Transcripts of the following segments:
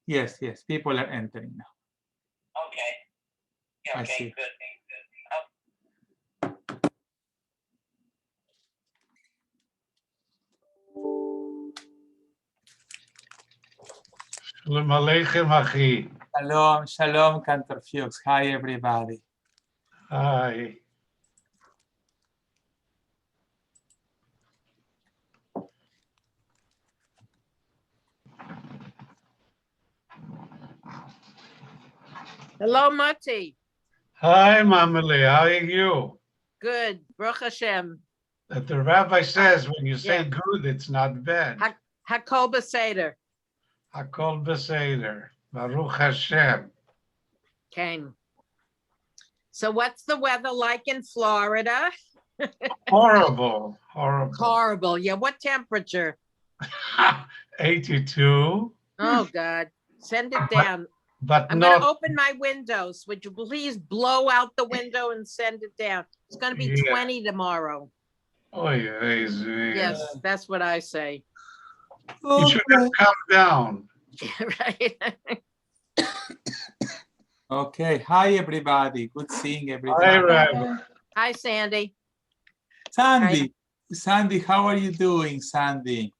Yes, yes, people are entering now. Okay. Yeah, I okay, see. good. Shalom Aleichem, Achi. Shalom, shalom, Cantor Fuchs. Hi, everybody. Hi. Hello, Mati. Hi, Mamali. How are you? Good. Baruch Hashem. That the rabbi says when you say Yeah. good, it's not bad. Hakol Beseder. Hakol Beseder. Baruch Hashem. Kane. So what's the weather like in Florida? Horrible. Horrible. Horrible. Yeah, what temperature? 82. Oh, God. Send it down. But I'm going to not. open my windows. Would you please blow out the window and send it down? It's going to be Yeah. 20 tomorrow. Oh, yes. Yes, that's what I say. You should have come down. Right? Okay, hi, everybody. Good seeing Hi, everybody. Rabbi. Hi, Sandy. Sandy, how are you doing, Sandy?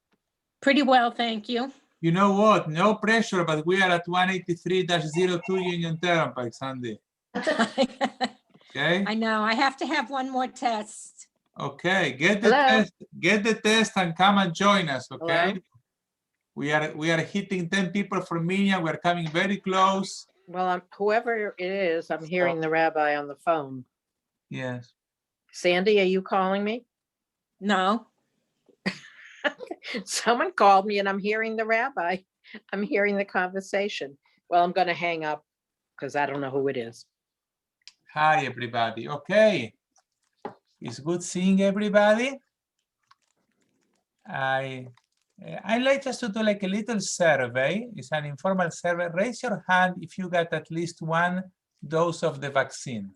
Pretty well, thank you. You know what? No pressure, but we are at 183-02 Union Turnpike, Sandy. Okay. I know. I have to have one more test. Okay. Get the Hello? test. Get the test and come and join us. Okay. Hello? We are hitting 10 people from Minyan. We are coming very close. Well, whoever it is, I'm hearing the rabbi on the phone. Yes. Sandy, are you calling me? No. Someone called me and I'm hearing the rabbi. I'm hearing the conversation. Well, I'm going to hang up because I don't know who it is. Hi, everybody. Okay. It's good seeing everybody. I like just to do like a little survey. It's an informal survey. Raise your hand if you got at least one dose of the vaccine.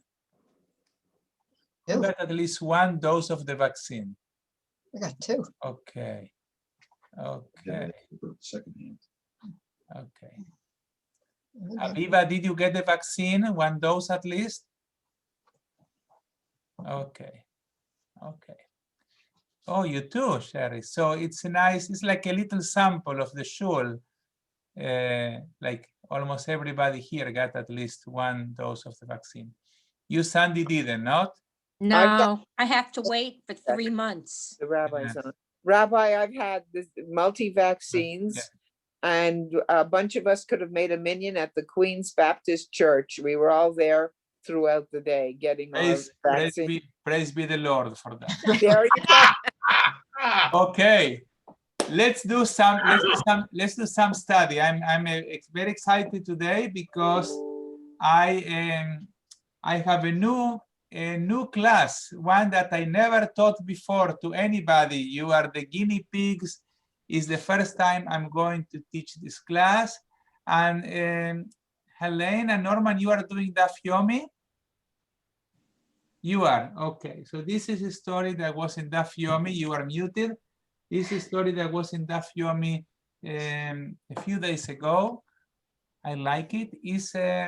You got at least one dose of the vaccine. I got 2. Okay. Okay. Okay. Aviva, did you get the vaccine? One dose at least? Okay. Okay. Oh, you too, Sherry. So it's nice. It's like a little sample of the shul. Like almost everybody here got at least one dose of the vaccine. You, Sandy, didn't, not? No, I have to wait for 3 months. The rabbi's Yes. on. Rabbi, I've had this multi-vaccines, and a bunch of us could have made a minyan at the Queen's Baptist Church. We were all there throughout the day getting our vaccine. Praise be the Lord for that. There you go. Okay, let's do some study. I'm very excited today because I have a new class, one that I never taught before to anybody. You are the guinea pigs. It's the first time I'm going to teach this class. And Helene and Norman, you are doing Daf Yomi? You are, okay. So this is a story that was in Daf Yomi. You are muted. This is a story that was in Daf Yomi a few days ago. I like it.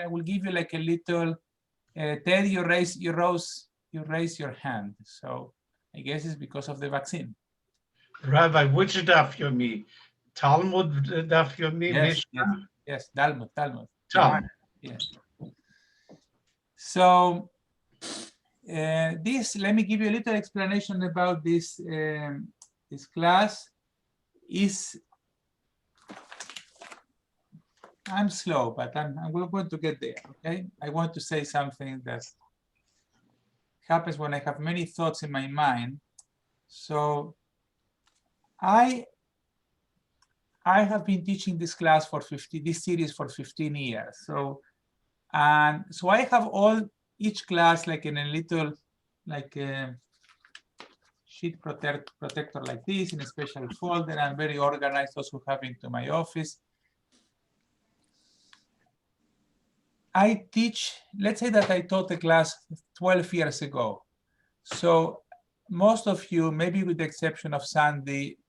We'll give you like a little, Ted, you raise your hand. So I guess it's because of the vaccine. Rabbi, which daf yomi? Talmud daf yomi? Yes, Mishnah? yes, Talmud. Talmud. Yes. So let me give you a little explanation about this this class. I'm slow, but I'm going to get there, okay? I want to say something that happens when I have many thoughts in my mind. So I have been teaching this class this series for 15 years. So I have each class like in a little, like a sheet protector like this in a special folder. I'm very organized, also having to my office. I teach, let's say that I taught a class 12 years ago. So most of you, maybe with the exception of Sandy,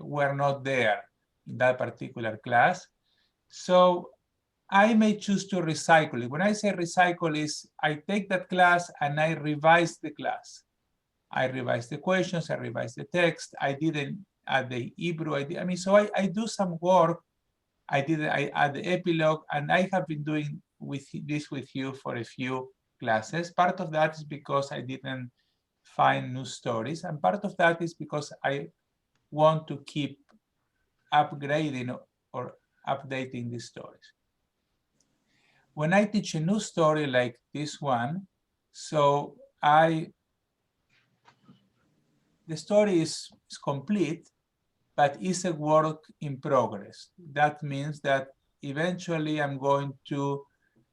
were not there in that particular class. So I may choose to recycle it. When I say recycle is, I take that class and I revise the class. I revise the questions, I revise the text. I didn't add the Hebrew. I mean, so I do some work. I add the epilogue, and I have been doing this with you for a few classes. Part of that is because I didn't find new stories, and part of that is because I want to keep upgrading or updating these stories. When I teach a new story like this one, so the story is complete, but it's a work in progress. That means that eventually I'm going to,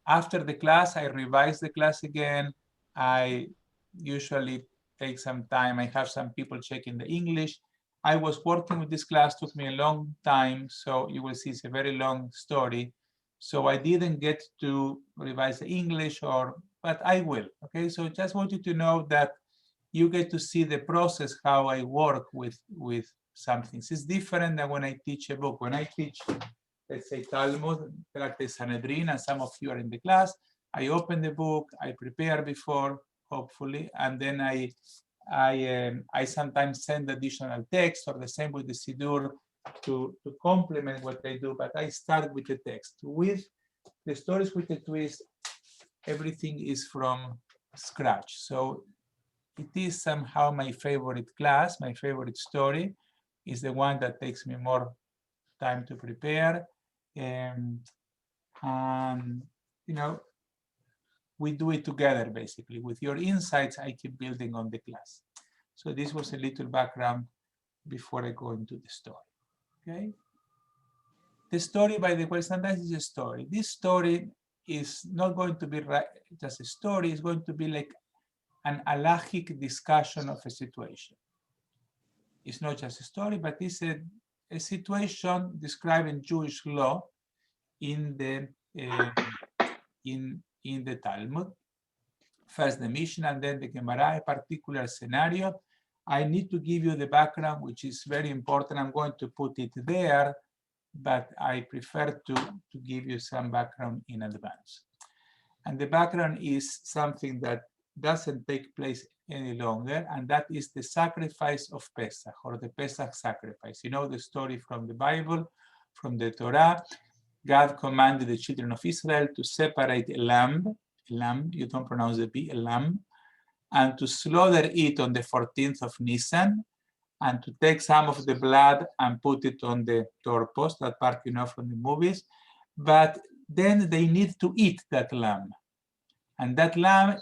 after the class, I revise the class again. I usually take some time. I have some people checking the English. I was working with this class, took me a long time. So you will see it's a very long story. So I didn't get to revise the English, but I will, okay? So just want you to know that you get to see the process, how I work with some things. It's different than when I teach a book. When I teach, let's say, Talmud, Tractate Sanhedrin, and some of you are in the class, I open the book, I prepare before, hopefully, and then I sometimes send additional text, or the same with the Siddur, to complement what I do, but I start with the text. With the stories with the twist, everything is from scratch. So it is somehow my favorite class, my favorite story is the one that takes me more time to prepare. And you know, we do it together, basically. With your insights, I keep building on the class. So this was a little background before I go into the story, okay? The story, by the way, sometimes is a story. This story is not going to be just a story, it's going to be like an halachic discussion of a situation. It's not just a story, but it's a situation described in Jewish law in the Talmud. First the Mishnah, and then the Gemara, a particular scenario. I need to give you the background, which is very important. I'm going to put it there, but I prefer to give you some background in advance. And the background is something that doesn't take place any longer, and that is the sacrifice of Pesach, or the Pesach sacrifice. You know the story from the Bible, from the Torah. God commanded the children of Israel to separate a lamb, you don't pronounce the B, a lamb, and to slaughter it on the 14th of Nisan, and to take some of the blood and put it on the doorpost, that part you know from the movies. But then they need to eat that lamb. And that lamb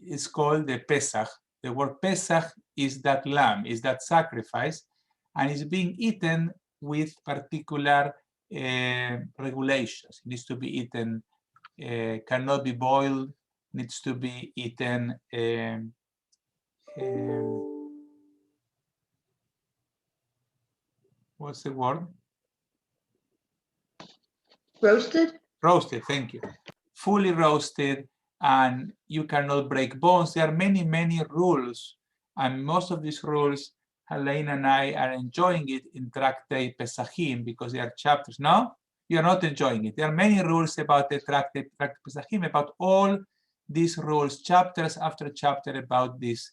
is called the Pesach. The word Pesach is that lamb, is that sacrifice, and is being eaten with particular regulations. It needs to be eaten, cannot be boiled, needs to be eaten what's the word? Roasted? Roasted, thank you. Fully roasted, and you cannot break bones. There are many, many rules, and most of these rules, Helene and I are enjoying it in Tractate Pesachim because there are chapters. No, you're not enjoying it. There are many rules about the Tractate Pesachim, about all these rules, chapters after chapter about this,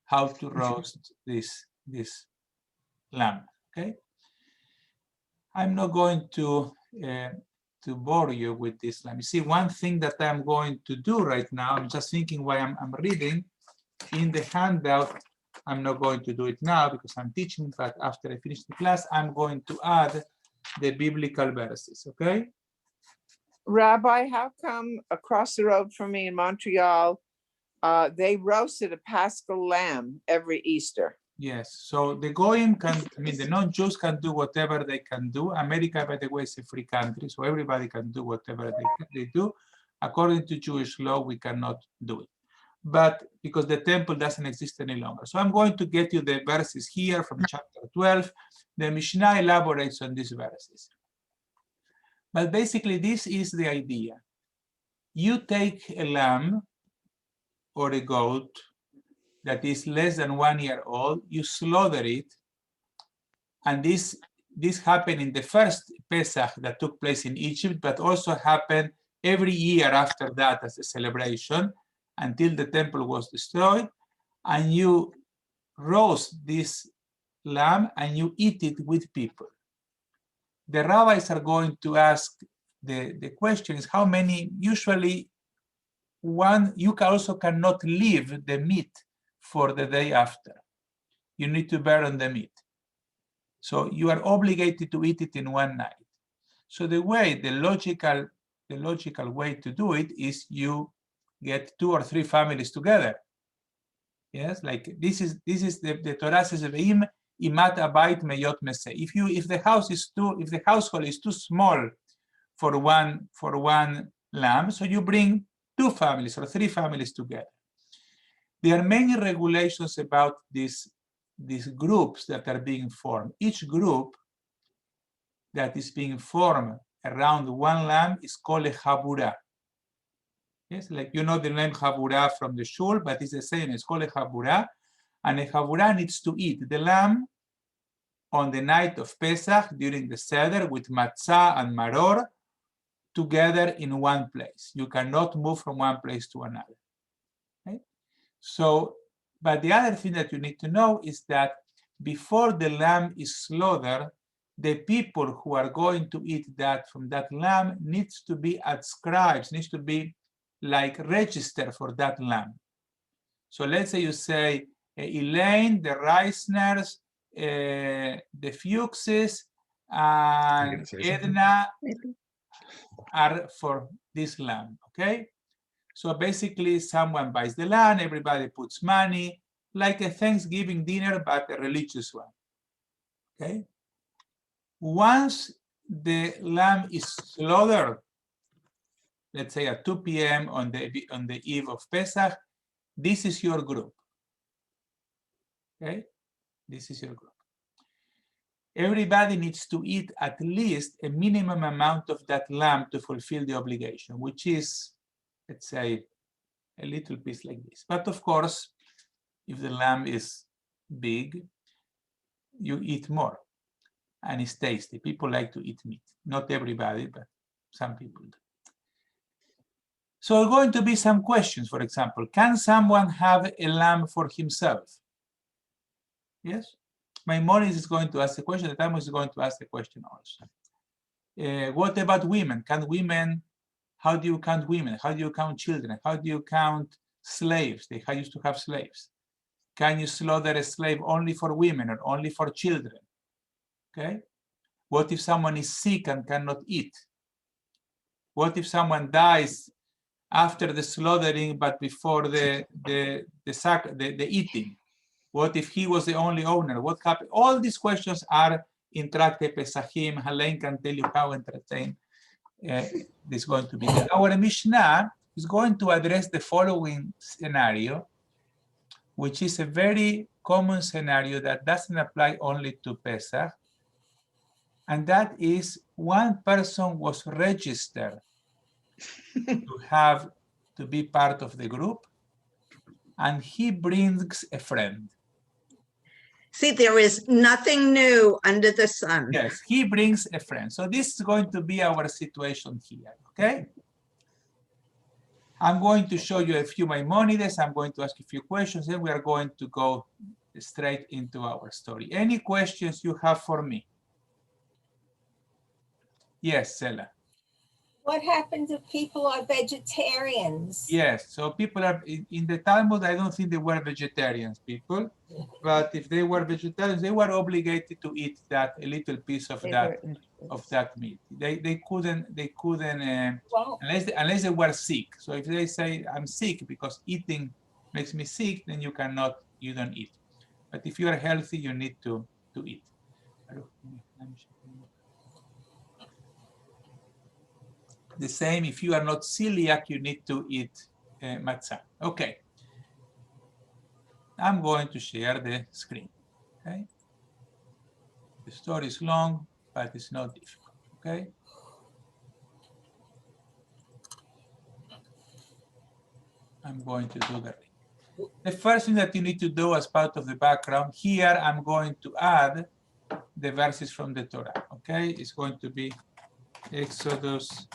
how to roast this lamb. Okay, I'm not going to bore you with this. Let me see, one thing that I'm going to do right now, I'm just thinking while I'm reading in the handout. I'm not going to do it now because I'm teaching, but after I finish the class, I'm going to add the biblical verses, okay? Rabbi, how come across the road from me in Montreal, they roasted a Paschal lamb every Easter? Yes, so the Goyim can, I mean, the non-Jews can do whatever they can do. America, by the way, is a free country, so everybody can do whatever they do. According to Jewish law, we cannot do it. But because the temple doesn't exist any longer. So I'm going to get you the verses here from chapter 12. The Mishnah elaborates on these verses. But basically, this is the idea. You take a lamb or a goat that is less than 1 year old, you slaughter it, and this this happened in the first Pesach that took place in Egypt, but also happened every year after that as a celebration until the temple was destroyed. And you roast this lamb and you eat it with people. The rabbis are going to ask the question is how many, usually one, you also cannot leave the meat for the day after. You need to burn the meat. So you are obligated to eat it in one night. So the logical way to do it is you get 2 or 3 families together. Yes, like this is the Torah says Ve'im imat abayit meyot meseh. If the household is too small for one lamb, so you bring 2 families or 3 families together. There are many regulations about these groups that are being formed. Each group that is being formed around one lamb is called a chabura. Yes, like you know the name chabura from the shul, but it's the same. It's called a chabura, and a chabura needs to eat the lamb on the night of Pesach during the Seder with matzah and maror together in one place. You cannot move from one place to another. Okay? So, but the other thing that you need to know is that before the lamb is slaughtered, the people who are going to eat that from that lamb needs to be adscribed, needs to be like registered for that lamb. So let's say you say Elaine, the Reisners, the Fuchses, and Edna are for this lamb, okay? So basically someone buys the land, everybody puts money, like a Thanksgiving dinner, but a religious one, okay? Once the lamb is slaughtered, let's say at 2 p.m. on the eve of Pesach, this is your group, okay? This is your group. Everybody needs to eat at least a minimum amount of that lamb to fulfill the obligation, which is, let's say, a little piece like this. But of course, if the lamb is big, you eat more, and it's tasty. People like to eat meat. Not everybody, but some people do. So going to be some questions, for example, can someone have a lamb for himself? Yes? Maimonides is going to ask the question, the Talmud is going to ask the question also. What about women? Can women, how do you count women? How do you count children? How do you count slaves? They used to have slaves. Can you slaughter a slave only for women or only for children? Okay? What if someone is sick and cannot eat? What if someone dies after the slaughtering but before the eating? What if he was the only owner? What happened? All these questions are in Tractate Pesachim. Helene can tell you how entertained this is going to be. Our Mishnah is going to address the following scenario, which is a very common scenario that doesn't apply only to Pesach, and that is one person was registered to be part of the group, and he brings a friend. See, there is nothing new under the sun. Yes, he brings a friend. So this is going to be our situation here, okay? I'm going to show you a few Maimonides. I'm going to ask you a few questions, and we are going to go straight into our story. Any questions you have for me? Yes, Sela. What happens if people are vegetarians? Yes, so people are, in the Talmud, I don't think they were vegetarians, people, but if they were vegetarians, they were obligated to eat a little piece of that meat. They couldn't Well, unless they were sick. So if they say, I'm sick because eating makes me sick, then you don't eat. But if you are healthy, you need to eat. The same, if you are not celiac, you need to eat matzah. Okay. I'm going to share the screen. Okay. The story is long, but it's not difficult. Okay. I'm going to do the link. The first thing that you need to do as part of the background here, I'm going to add the verses from the Torah, okay? It's going to be Exodus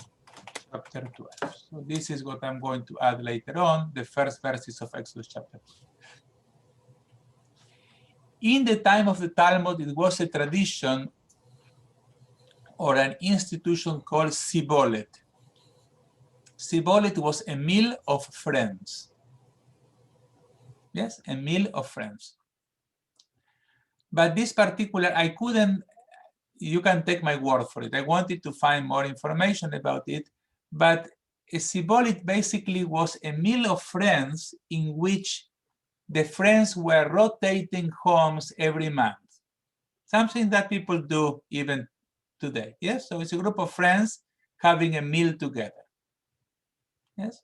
chapter 12. So this is what I'm going to add later on, the first verses of Exodus chapter 12. In the time of the Talmud, it was a tradition or an institution called Sibolet. Sibolet was a meal of friends. Yes, a meal of friends. But this particular, I couldn't, you can take my word for it. I wanted to find more information about it, but a Sibolet basically was a meal of friends in which the friends were rotating homes every month. Something that people do even today. Yes, so it's a group of friends having a meal together. Yes.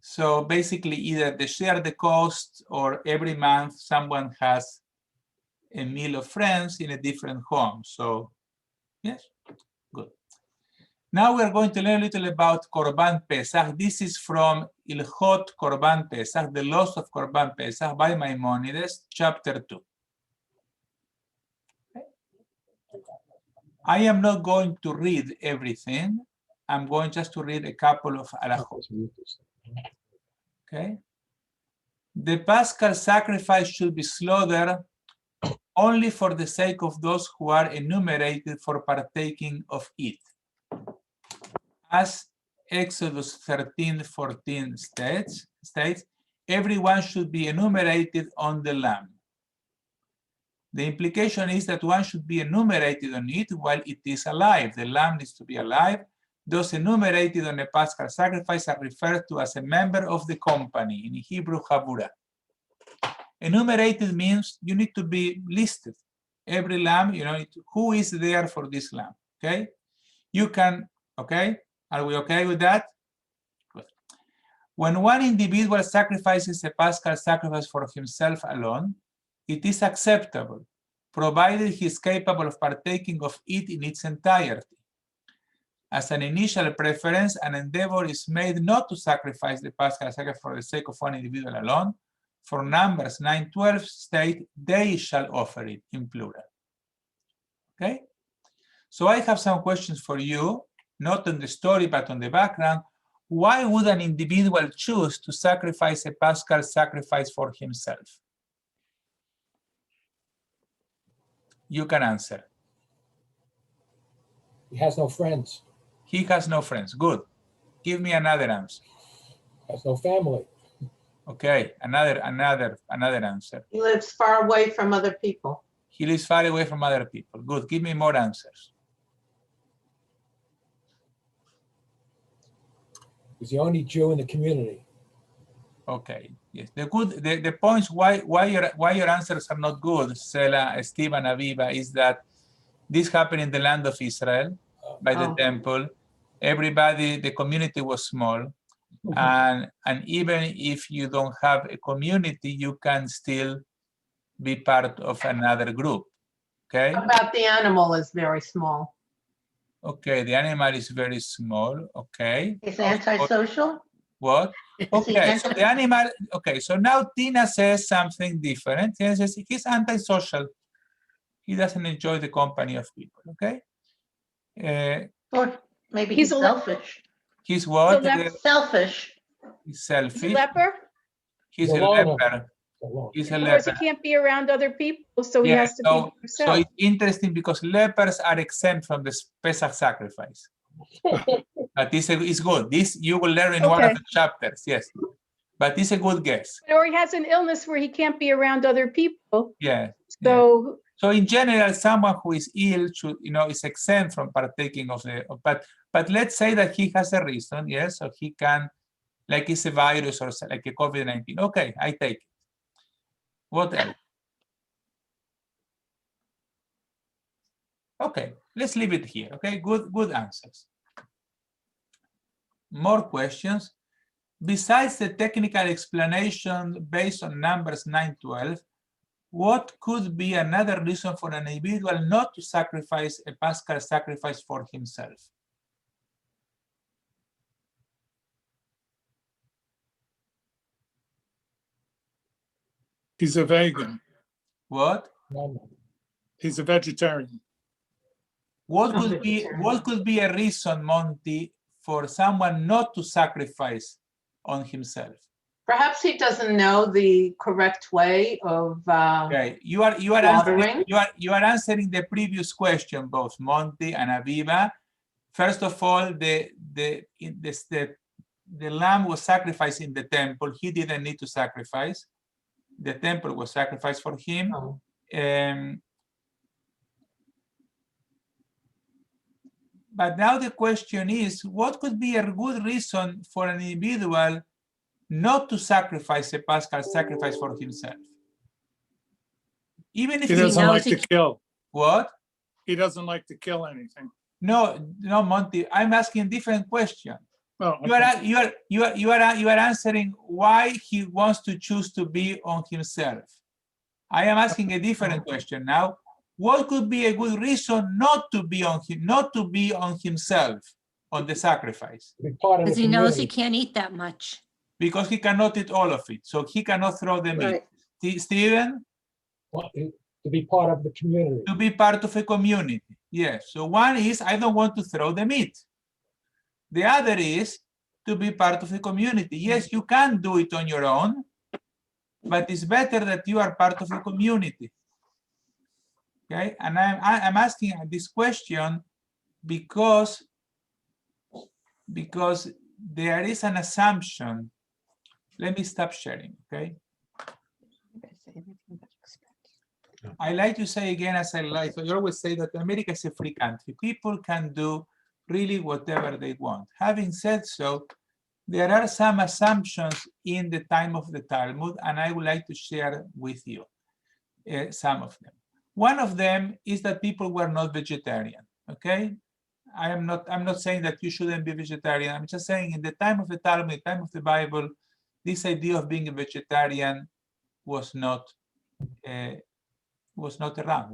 So basically, either they share the cost or every month someone has a meal of friends in a different home. So, yes, good. Now we're going to learn a little about Korban Pesach. This is from Ilchot Korban Pesach, the laws of Korban Pesach by Maimonides, chapter 2. I am not going to read everything. I'm going just to read a couple of halachot. Okay. The Paschal sacrifice should be slaughtered only for the sake of those who are enumerated for partaking of it. As Exodus 13:14 states, everyone should be enumerated on the lamb. The implication is that one should be enumerated on it while it is alive. The lamb needs to be alive. Those enumerated on a Paschal sacrifice are referred to as a member of the company, in Hebrew, Chavura. Enumerated means you need to be listed. Every lamb, you know, who is there for this lamb, okay? You can, okay? Are we okay with that? Good. When one individual sacrifices a Paschal sacrifice for himself alone, it is acceptable, provided he is capable of partaking of it in its entirety. As an initial preference, an endeavor is made not to sacrifice the Paschal sacrifice for the sake of one individual alone. For Numbers 9:12 state, they shall offer it in plural. Okay? So I have some questions for you, not on the story, but on the background. Why would an individual choose to sacrifice a Paschal sacrifice for himself? You can answer. He has no friends, He has no friends. Good. Give me another answer. has no family. Okay, another answer. He lives far away from other people. He lives far away from other people. Good. Give me more answers. He's the only Jew in the community. Okay. Yes. The points why your answers are not good, Sela, Stephen, Aviva, is that this happened in the land of Israel by the temple. Everybody, the community was small. And even if you don't have a community, you can still be part of another group. Okay. How about the animal is very small? Okay, the animal is very small. Okay. It's antisocial? What? Is he Okay, so the animal. Okay, so now Tina says something different. Tina says he's antisocial. He doesn't enjoy the company of people. Okay. Or maybe He's he's a selfish. He's what? Selfish. He's selfish. He's a leper. He's a Alone. leper. Alone. He's a Of course, he leper. can't be around other people, so he Yeah, has to be by so himself. it's interesting because lepers are exempt from the Pesach sacrifice. But it's good. This you will learn in one of Okay. the chapters. Yes, but it's a good guess. Or he has an illness where he can't be around other people. Yeah. So So in general, someone who is ill should, is exempt from partaking of the. But let's say that he has a reason. Yes, so he can, like it's a virus or like a COVID-19. Okay, I take it. What else? Okay, let's leave it here. Okay, good answers. More questions. Besides the technical explanation based on Numbers 9:12, what could be another reason for an individual not to sacrifice a Paschal sacrifice for himself? He's a vegan. What? No. He's a vegetarian. What could be a reason, Monty, for someone not to sacrifice on himself? Perhaps he doesn't know the correct way of Okay, you are answering the previous question, both Monty and Aviva. First of all, the lamb was sacrificed in the temple. He didn't need to sacrifice. The temple was sacrificed for him. Oh. But now the question is, what could be a good reason for an individual not to sacrifice a Paschal sacrifice for himself? Even if He he doesn't knows like he- to kill. what? He doesn't like to kill anything. No, Monty, I'm asking a different question. Oh, You are answering why he wants to choose to be on himself. I am asking a different question now. What could be a good reason not to be on himself on the sacrifice? To be part of the Because he knows he community. can't eat that much. Because he cannot eat all of it, so he cannot throw the meat. Right. Stephen, To be part of the community. to be part of a community. Yes. So one is I don't want to throw the meat. The other is to be part of a community. Yes, you can do it on your own, but it's better that you are part of a community. Okay, and I'm asking this question because there is an assumption. Let me stop sharing, okay? I like to say again, as I always say, that America is a free country. People can do really whatever they want. Having said so, there are some assumptions in the time of the Talmud, and I would like to share with you some of them. One of them is that people were not vegetarian, okay? I'm not saying that you shouldn't be vegetarian. I'm just saying in the time of the Talmud, the time of the Bible, this idea of being a vegetarian was not around.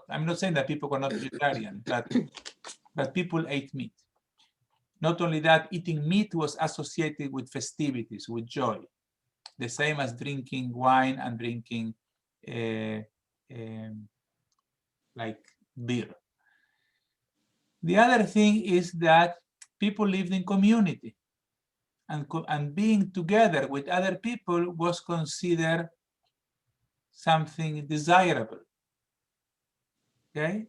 I'm not saying that people were not vegetarian, but people ate meat. Not only that, eating meat was associated with festivities, with joy, the same as drinking wine and drinking like beer. The other thing is that people lived in community, and being together with other people was considered something desirable. Okay?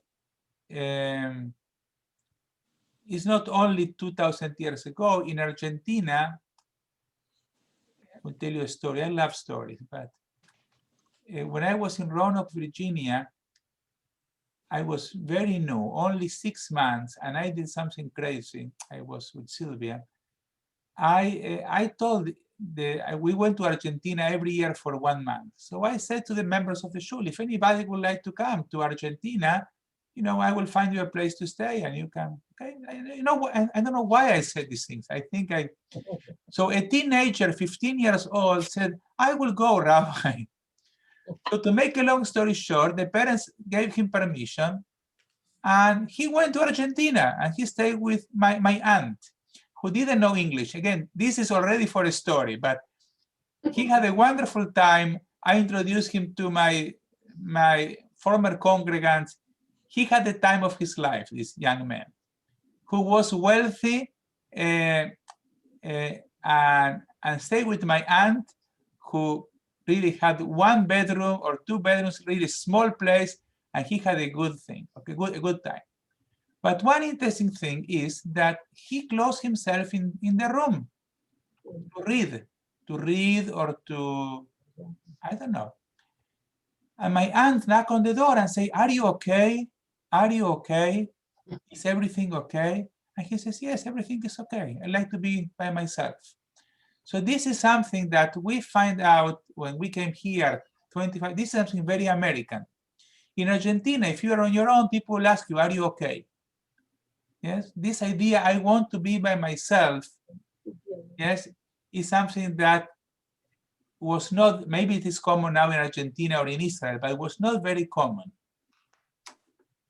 It's not only 2,000 years ago. In Argentina, I will tell you a story. I love stories, but when I was in Roanoke, Virginia, I was very new, only 6 months, and I did something crazy. I was with Sylvia. I told we went to Argentina every year for 1 month. So I said to the members of the shul, if anybody would like to come to Argentina, I will find you a place to stay and you can, okay? I don't know why I said these things. So a teenager, 15 years old, said, I will go, Rabbi. So to make a long story short, the parents gave him permission and he went to Argentina and he stayed with my aunt, who didn't know English. Again, this is already for a story, but he had a wonderful time. I introduced him to my former congregants. He had the time of his life, this young man, who was wealthy and stayed with my aunt, who really had 1 bedroom or 2 bedrooms, really small place, and he had a good thing, okay, a good time. But one interesting thing is that he closed himself in the room to read or to, I don't know. And my aunt knocked on the door and say, are you okay? Are you okay? Is everything okay? And he says, yes, everything is okay. I like to be by myself. So this is something that we find out when we came here 25, this is something very American. In Argentina, if you are on your own, people will ask you, are you okay? Yes, this idea, I want to be by myself, yes, is something that was not, maybe it is common now in Argentina or in Israel, but it was not very common.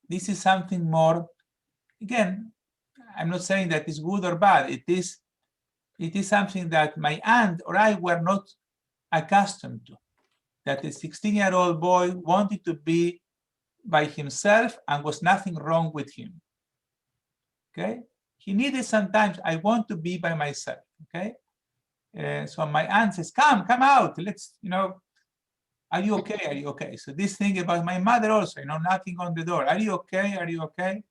This is something more, again, I'm not saying that it's good or bad. It is something that my aunt or I were not accustomed to, that a 16-year-old boy wanted to be by himself and was nothing wrong with him. Okay, he needed sometimes, I want to be by myself. Okay, so my aunt says, come out, let's, are you okay? Are you okay? So this thing about my mother also, knocking on the door, are you okay? Are you okay?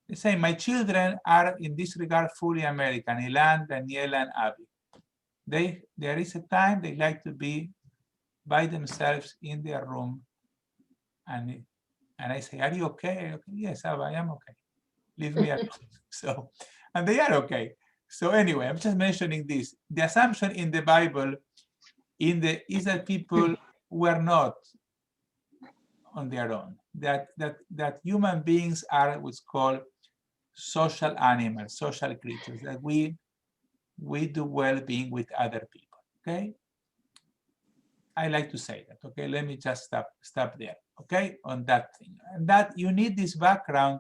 They say, my children are in this regard fully American, Ilan, Daniela, and Abby. There is a time they like to be by themselves in their room. And I say, are you okay? Are you okay? Yes, Abba, I am okay. Leave me alone. So, and they are okay. So anyway, I'm just mentioning this. The assumption in the Bible is that people were not on their own, that human beings are what's called social animals, social creatures, that we do well being with other people. Okay, I like to say that. Okay, let me just stop there. Okay, on that thing, and that you need this background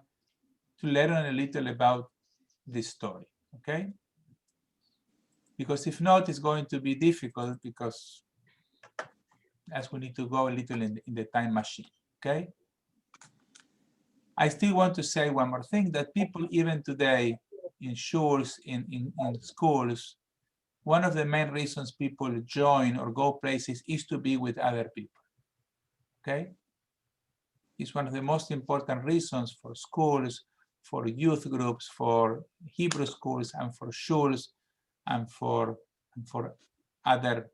to learn a little about this story. Okay, because if not, it's going to be difficult, because as we need to go a little in the time machine. Okay, I still want to say one more thing, that people even today in schools, in schools, one of the main reasons people join or go places is to be with other people. Okay, it's one of the most important reasons for schools, for youth groups, for Hebrew schools, and for shuls, and for other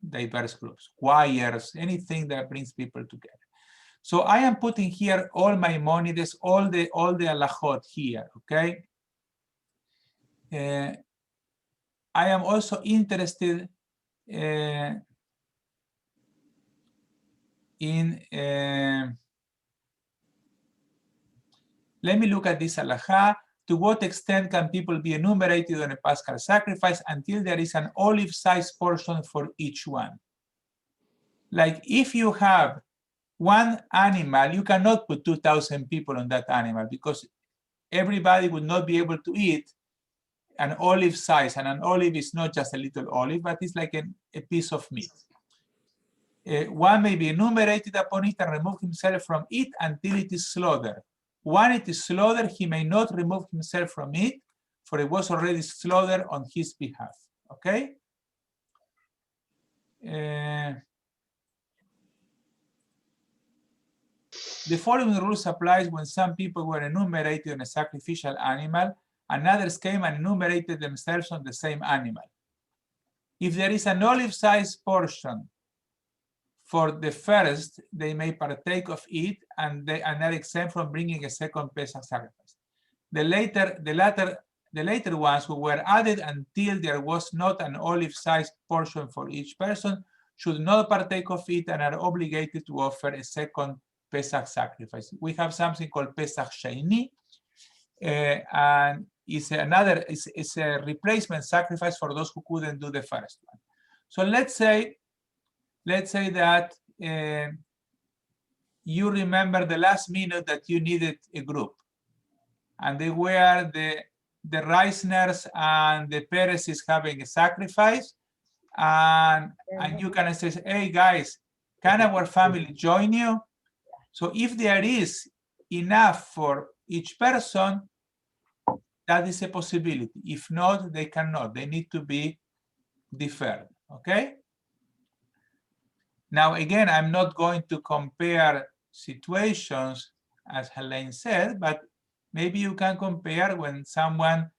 diverse groups, choirs, anything that brings people together. So I am putting here all my Maimonides, all the halachot here. Okay. I am also interested in let me look at this halacha. To what extent can people be enumerated on a Paschal sacrifice until there is an olive-sized portion for each one? Like if you have one animal, you cannot put 2,000 people on that animal, because everybody would not be able to eat an olive size, and an olive is not just a little olive, but it's like a piece of meat. One may be enumerated upon it and remove himself from it until it is slaughtered. When it is slaughtered, he may not remove himself from it, for it was already slaughtered on his behalf. Okay? The following rules applies when some people were enumerated on a sacrificial animal, and others came and enumerated themselves on the same animal. If there is an olive-sized portion for the first, they may partake of it, and they are not exempt from bringing a second Pesach sacrifice. The later ones who were added until there was not an olive-sized portion for each person should not partake of it and are obligated to offer a second Pesach sacrifice. We have something called Pesach Sheni, and it's a replacement sacrifice for those who couldn't do the first one. So let's say that you remember the last minute that you needed a group, and they were the Reisners and the Perezes having a sacrifice, and you can say, hey guys, can our family join you? So if there is enough for each person, that is a possibility. If not, they cannot. They need to be deferred. Okay? Now, again, I'm not going to compare situations, as Helene said, but maybe you can compare when someone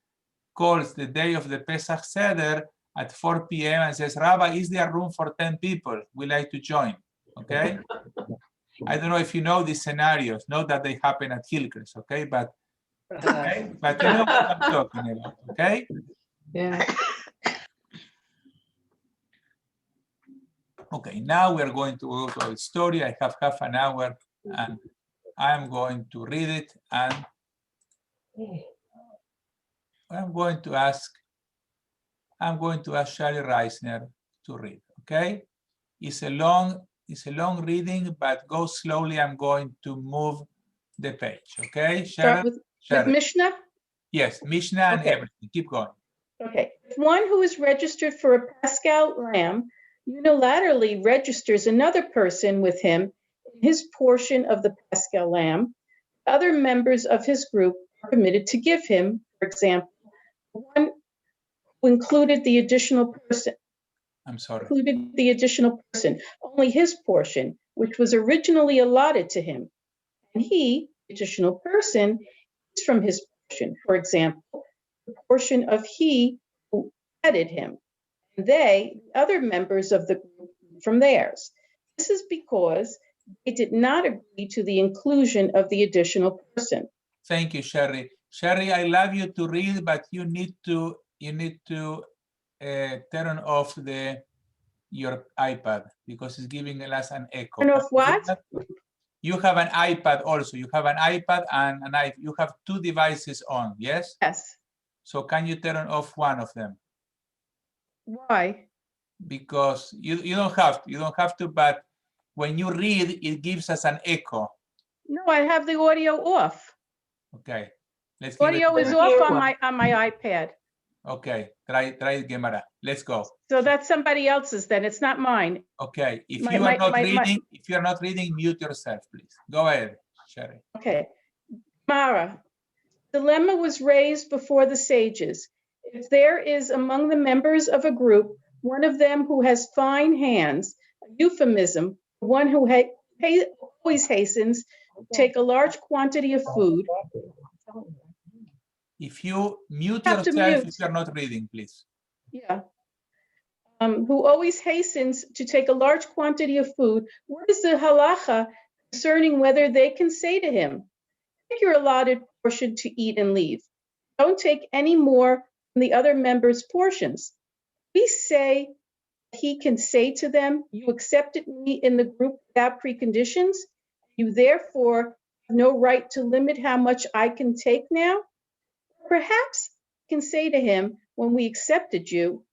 calls the day of the Pesach Seder at 4 p.m. and says, Rabbi, is there room for 10 people? We like to join. Okay? I don't know if you know these scenarios, not that they happen at Hillcrest, okay? But you know what I'm talking about, okay? Yeah. Okay, now we're going to go to our story. I have half an hour, and I'm going to read it, and I'm going to ask Shari Reisner to read, okay? It's a long reading, but go slowly. I'm going to move the page, okay? Start with Mishnah? Yes, Mishnah and Okay. everything. Keep going. Okay. If one who is registered for a Paschal lamb unilaterally registers another person with him in his portion of the Paschal lamb. Other members of his group are permitted to give him, for example, one who included the additional person, I'm sorry. only his portion, which was originally allotted to him. And he, the additional person, is from his portion, for example, the portion of he who added him. And they, the other members of the group, from theirs. This is because they did not agree to the inclusion of the additional person. Thank you, Sherry. Sherry, I love you to read, but you need to turn off your iPad because it's giving us an echo. Turn off what? You have an iPad also. You have an iPad and you have two devices on, yes? Yes. So can you turn off one of them? Why? Because you don't have to, but when you read, it gives us an echo. No, I have the audio off. Okay. Let's give Audio it is off on my iPad. Okay, try it, Gemara. Let's go. So that's somebody else's then. It's not mine. Okay, if My- you my- are not my- reading, if you are not reading, mute yourself, please. Go ahead, Sherry. Okay. Mara, dilemma was raised before the sages. If there is among the members of a group, one of them who has fine hands, a euphemism, one who always hastens to take a large quantity of food. If you mute Have to yourself, mute. if you are not reading, please. Yeah. Who always hastens to take a large quantity of food, what is the halacha concerning whether they can say to him, take your allotted portion to eat and leave. Don't take any more from the other members' portions. We say he can say to them, you accepted me in the group without preconditions. You therefore have no right to limit how much I can take now. Perhaps can say to him, when we accepted you,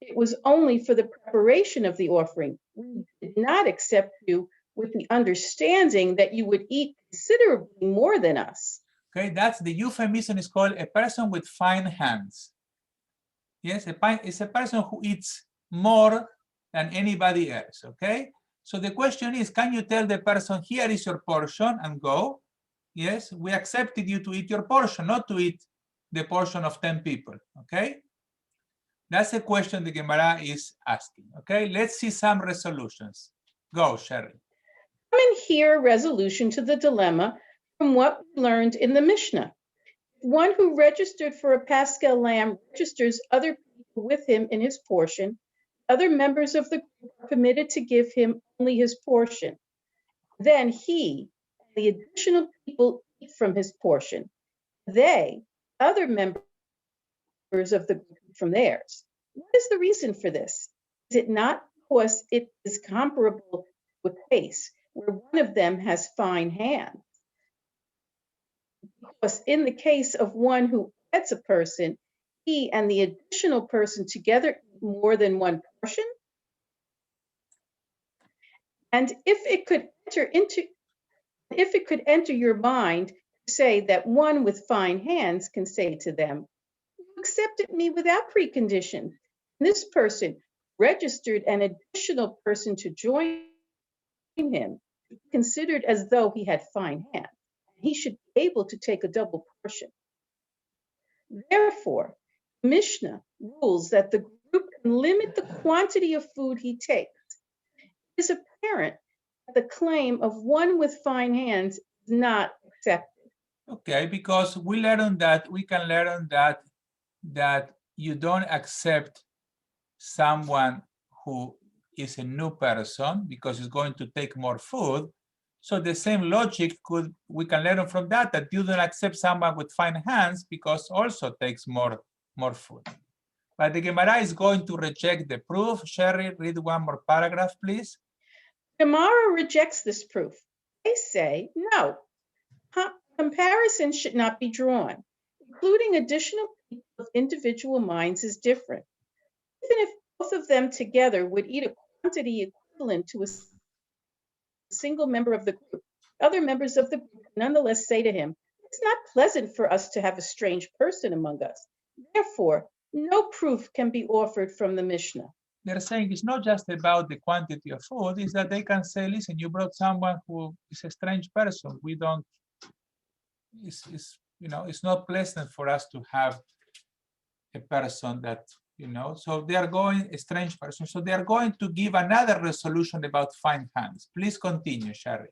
it was only for the preparation of the offering. We did not accept you with the understanding that you would eat considerably more than us. Okay, that's the euphemism is called a person with fine hands. Yes, it's a person who eats more than anybody else, okay? So the question is, can you tell the person, here is your portion and go? Yes, we accepted you to eat your portion, not to eat the portion of 10 people, okay? That's a question the Gemara is asking, okay? Let's see some resolutions. Go, Sherry. Come and hear a resolution to the dilemma from what we learned in the Mishnah. One who registered for a Paschal lamb registers other people with him in his portion. Other members of the group are permitted to give him only his portion. Then he and the additional people eat from his portion. They, other members of the group, from theirs. What is the reason for this? Is it not because it is comparable to a case where one of them has fine hands? Because in the case of one who adds a person, he and the additional person together eat more than one portion. And if it could enter your mind to say that one with fine hands can say to them, you accepted me without precondition. This person registered an additional person to join him, considered as though he had fine hands. He should be able to take a double portion. Therefore, Mishnah rules that the group can limit the quantity of food he takes. It is apparent that the claim of one with fine hands is not accepted. Okay, because we can learn that you don't accept someone who is a new person because he's going to take more food. So the same logic we can learn from that you don't accept someone with fine hands because also takes more food. But the Gemara is going to reject the proof. Sherry, read one more paragraph, please. Gemara rejects this proof. They say, no, comparison should not be drawn. Including additional people of individual minds is different. Even if both of them together would eat a quantity equivalent to a single member of the group, other members of the group nonetheless say to him, it's not pleasant for us to have a strange person among us. Therefore, no proof can be offered from the Mishnah. they're saying it's not just about the quantity of food, is that they can say, listen, you brought someone who is a strange person. We don't, it's not pleasant for us to have a person that, so they are going, a strange person. So they are going to give another resolution about fine hands. Please continue, Sherry.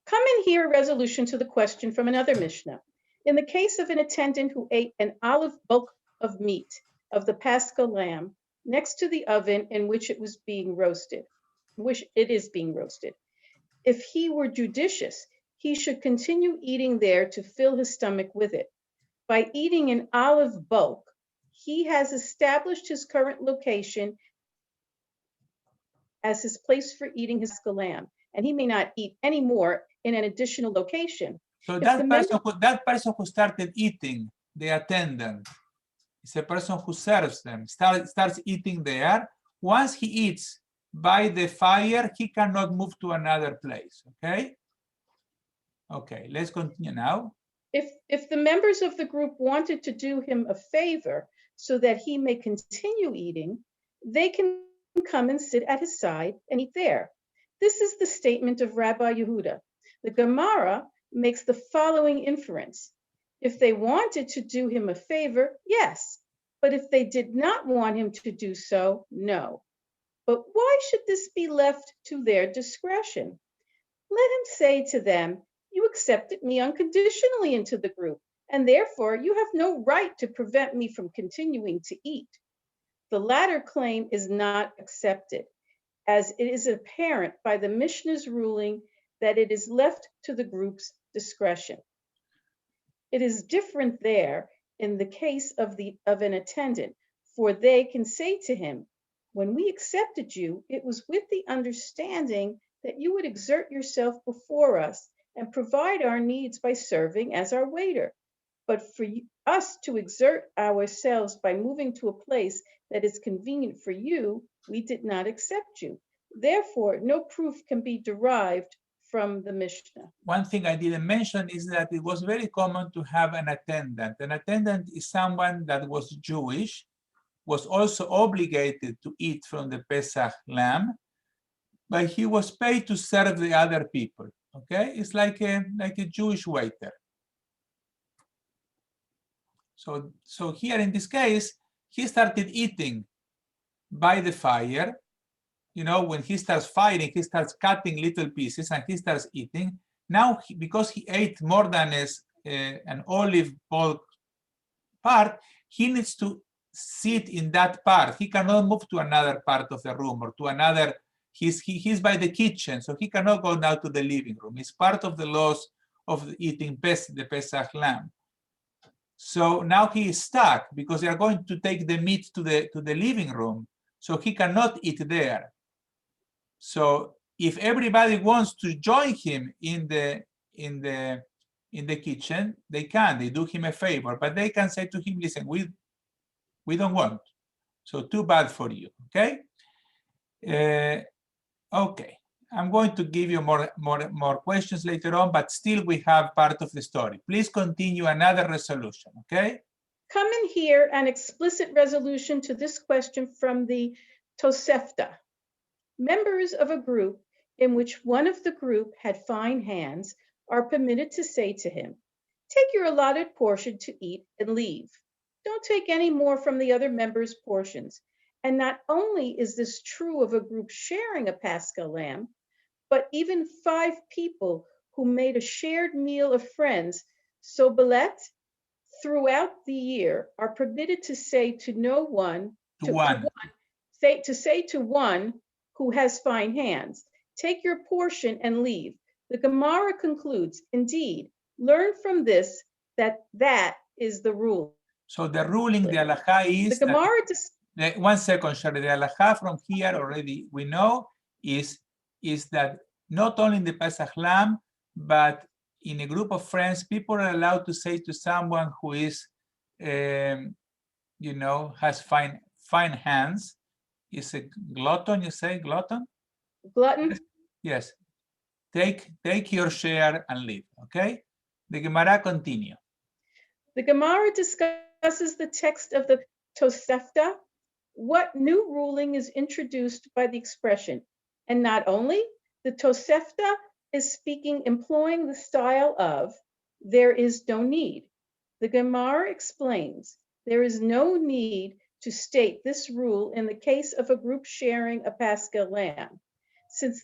Come in here, resolution to the question from another Mishnah. In the case of an attendant who ate an olive bulk of meat of the Paschal lamb next to the oven in which it is being roasted, if he were judicious, he should continue eating there to fill his stomach with it. By eating an olive bulk, he has established his current location as his place for eating his lamb, and he may not eat any more in an additional location. So If that the person who started eating, the attendant, is a person who serves them, starts eating there. Once he eats by the fire, he cannot move to another place, okay? Okay, let's continue now. If the members of the group wanted to do him a favor so that he may continue eating, they can come and sit at his side and eat there. This is the statement of Rabbi Yehuda. The Gemara makes the following inference. If they wanted to do him a favor, yes, but if they did not want him to do so, no. But why should this be left to their discretion? Let him say to them, you accepted me unconditionally into the group, and therefore you have no right to prevent me from continuing to eat. The latter claim is not accepted, as it is apparent by the Mishnah's ruling that it is left to the group's discretion. It is different there in the case of an attendant, for they can say to him, when we accepted you, it was with the understanding that you would exert yourself before us and provide our needs by serving as our waiter. But for us to exert ourselves by moving to a place that is convenient for you, we did not accept you. Therefore, no proof can be derived from the Mishnah. One thing I didn't mention is that it was very common to have an attendant. An attendant is someone that was Jewish, was also obligated to eat from the Pesach lamb, but he was paid to serve the other people. Okay, it's like a Jewish waiter. So here in this case, he started eating by the fire. When he starts fighting, he starts cutting little pieces and he starts eating. Now, because he ate more than an olive bulk part, he needs to sit in that part. He cannot move to another part of the room or to another. He's by the kitchen, so he cannot go now to the living room. It's part of the laws of eating the Pesach lamb. So now he is stuck because they are going to take the meat to the living room, so he cannot eat there. So if everybody wants to join him in the kitchen, they can. They do him a favor, but they can say to him, "Listen, we don't want. So too bad for you." Okay. Okay. I'm going to give you more questions later on, but still we have part of the story. Please continue another resolution. Okay. Come in here an explicit resolution to this question from the Tosefta. Members of a group in which one of the group had fine hands are permitted to say to him, take your allotted portion to eat and leave. Don't take any more from the other members' portions. And not only is this true of a group sharing a Paschal lamb, but even 5 people who made a shared meal of friends, sobelet, throughout the year are permitted to say to one who has fine hands, take your portion and leave. The Gemara concludes, indeed, learn from this that is the rule. So the ruling, the halacha is, the Gemara one second, Shari, the halacha from here already we know is that not only in the Pesach lamb, but in a group of friends, people are allowed to say to someone who is, has fine hands, is a glutton, you say glutton? Glutton? Yes. Take your share and leave, okay? The Gemara continue. The Gemara discusses the text of the Tosefta, what new ruling is introduced by the expression? And not only, the Tosefta is speaking, employing the style of, there is no need. The Gemara explains, there is no need to state this rule in the case of a group sharing a Paschal lamb, since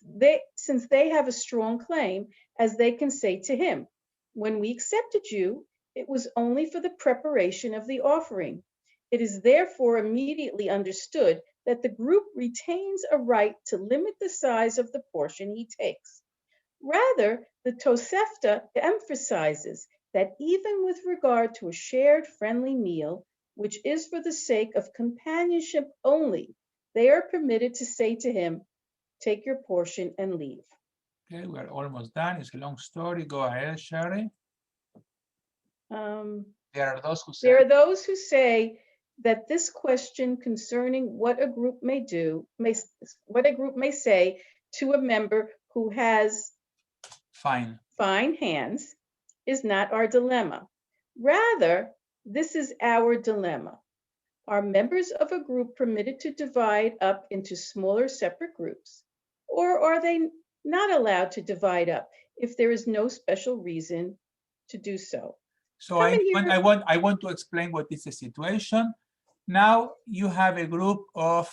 they have a strong claim, as they can say to him, when we accepted you, it was only for the preparation of the offering. It is therefore immediately understood that the group retains a right to limit the size of the portion he takes. Rather, the Tosefta emphasizes that even with regard to a shared friendly meal, which is for the sake of companionship only, they are permitted to say to him, take your portion and leave. Okay, we're almost done. It's a long story. Go ahead, Sherry. There are those who say, There are those who say that this question concerning what a group may say to a member who has fine hands is not our dilemma. Rather, this is our dilemma. Are members of a group permitted to divide up into smaller separate groups? Or are they not allowed to divide up if there is no special reason to do so? So I want to explain what is the situation. Now you have a group of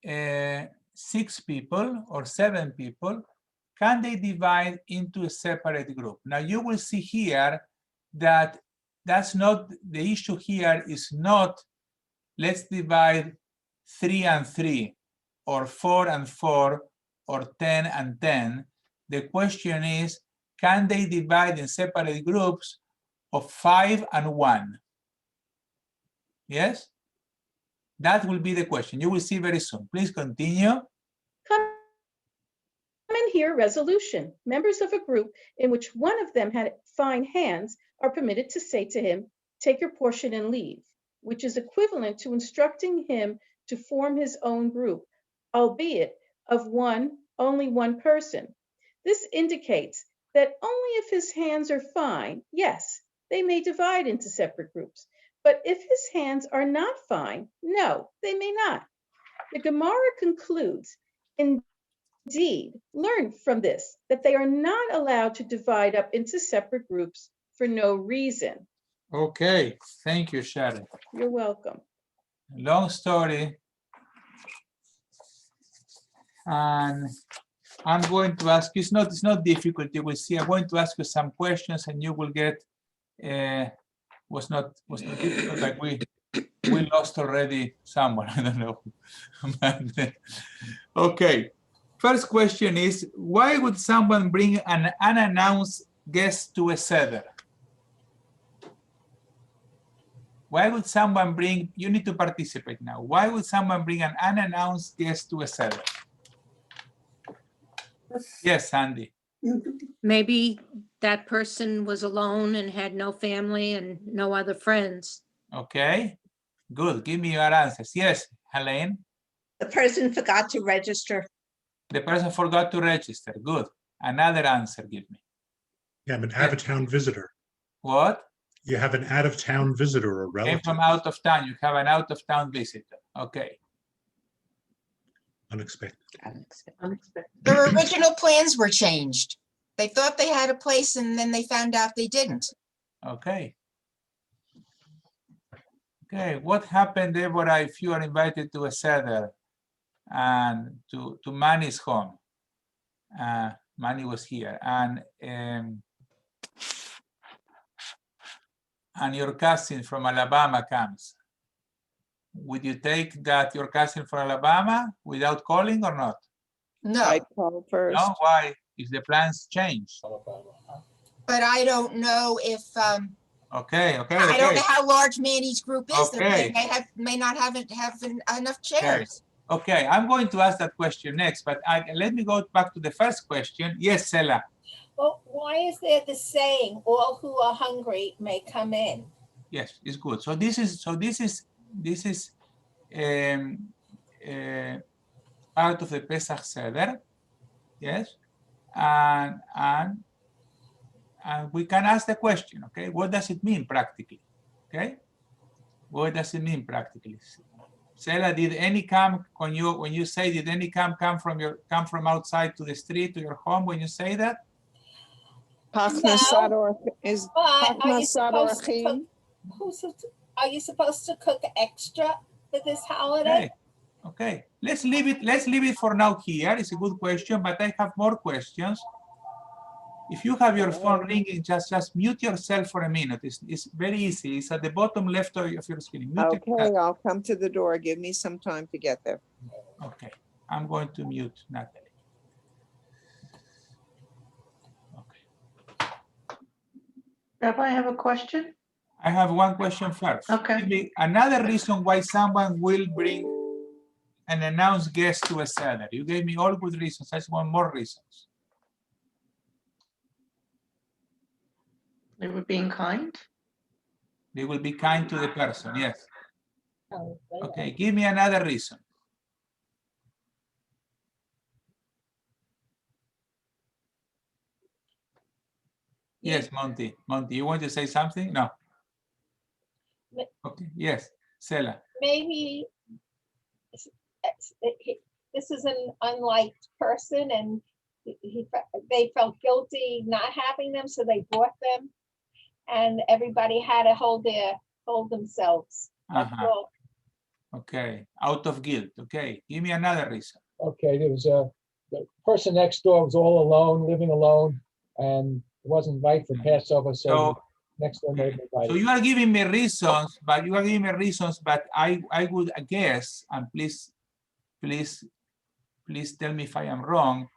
6 people or 7 people. Can they divide into a separate group? Now you will see here that that's not the issue. Here is not let's divide 3 and 3 or 4 and 4 or 10 and 10. The question is, can they divide in separate groups of 5 and 1? Yes? That will be the question. You will see very soon. Please continue. Come in here, resolution. Members of a group in which one of them had fine hands are permitted to say to him, take your portion and leave, which is equivalent to instructing him to form his own group, albeit of only one person. This indicates that only if his hands are fine, yes, they may divide into separate groups. But if his hands are not fine, no, they may not. The Gemara concludes, indeed, learn from this that they are not allowed to divide up into separate groups for no reason. Okay, thank you, Sharon. You're welcome. Long story. And I'm going to ask you, it's not difficult, you will see. I'm going to ask you some questions and you will get was not difficult, like we lost already someone, I don't know. Okay, first question is, why would someone bring an unannounced guest to a seder? Why would someone bring, you need to participate now. Why would someone bring an unannounced guest to a seder? Yes, Sandy. Maybe that person was alone and had no family and no other friends. Okay, good. Give me your answers. Yes, Helene. The person forgot to register. The person forgot to register. Good. Another answer, give me. You have an out-of-town visitor. What? You have an out-of-town visitor or relative. Came from out of town. You have an out-of-town visitor. Okay. Unexpected. Their original plans were changed. They thought they had a place and then they found out they didn't. Okay. Okay, what happened, Deborah, if you are invited to a seder and to Manny's home? Manny was here, and your cousin from Alabama comes. Would you take that your cousin from Alabama without calling or not? No. I call first. No, why? If the plans change. But I don't know if Okay. I don't know how large Manny's group is. Okay. They may not have enough chairs. Okay, I'm going to ask that question next, but let me go back to the first question. Yes, Sela. Well, why is there the saying, all who are hungry may come in? Yes, it's good. So this is part of the Pesach Seder. Yes, and we can ask the question. Okay, what does it mean practically? Okay, What does it mean practically? Sela, did any come when you say did any come from outside to the street to your home when you say that? Is But are you supposed to cook? Are you supposed to cook extra for this holiday? Okay. Let's leave it for now here. It's a good question, but I have more questions. If you have your phone ringing, just mute yourself for a minute. It's very easy. It's at the bottom left of your screen. Mute okay, yourself. I'll come to the door. Give me some time to get there. Okay. I'm going to mute Natalie. Rabbi, I have a question. I have one question first. Okay. Give me another reason why someone will bring an announced guest to a Seder. You gave me all good reasons. I just want more reasons. They were being kind. They will be kind to the person, yes. Okay, give me another reason. Yes, Monty. Monty, you want to say something? No. Okay, yes, Sela. Maybe this is an unliked person, and they felt guilty not having them, so they brought them, and everybody had to hold themselves. That's all. Okay, out of guilt. Okay, give me another reason. Okay, there was the person next door was all alone, living alone, and wasn't right for Passover, so next door neighbor invited. So you are giving me reasons, but I would guess, and please tell me if I am wrong.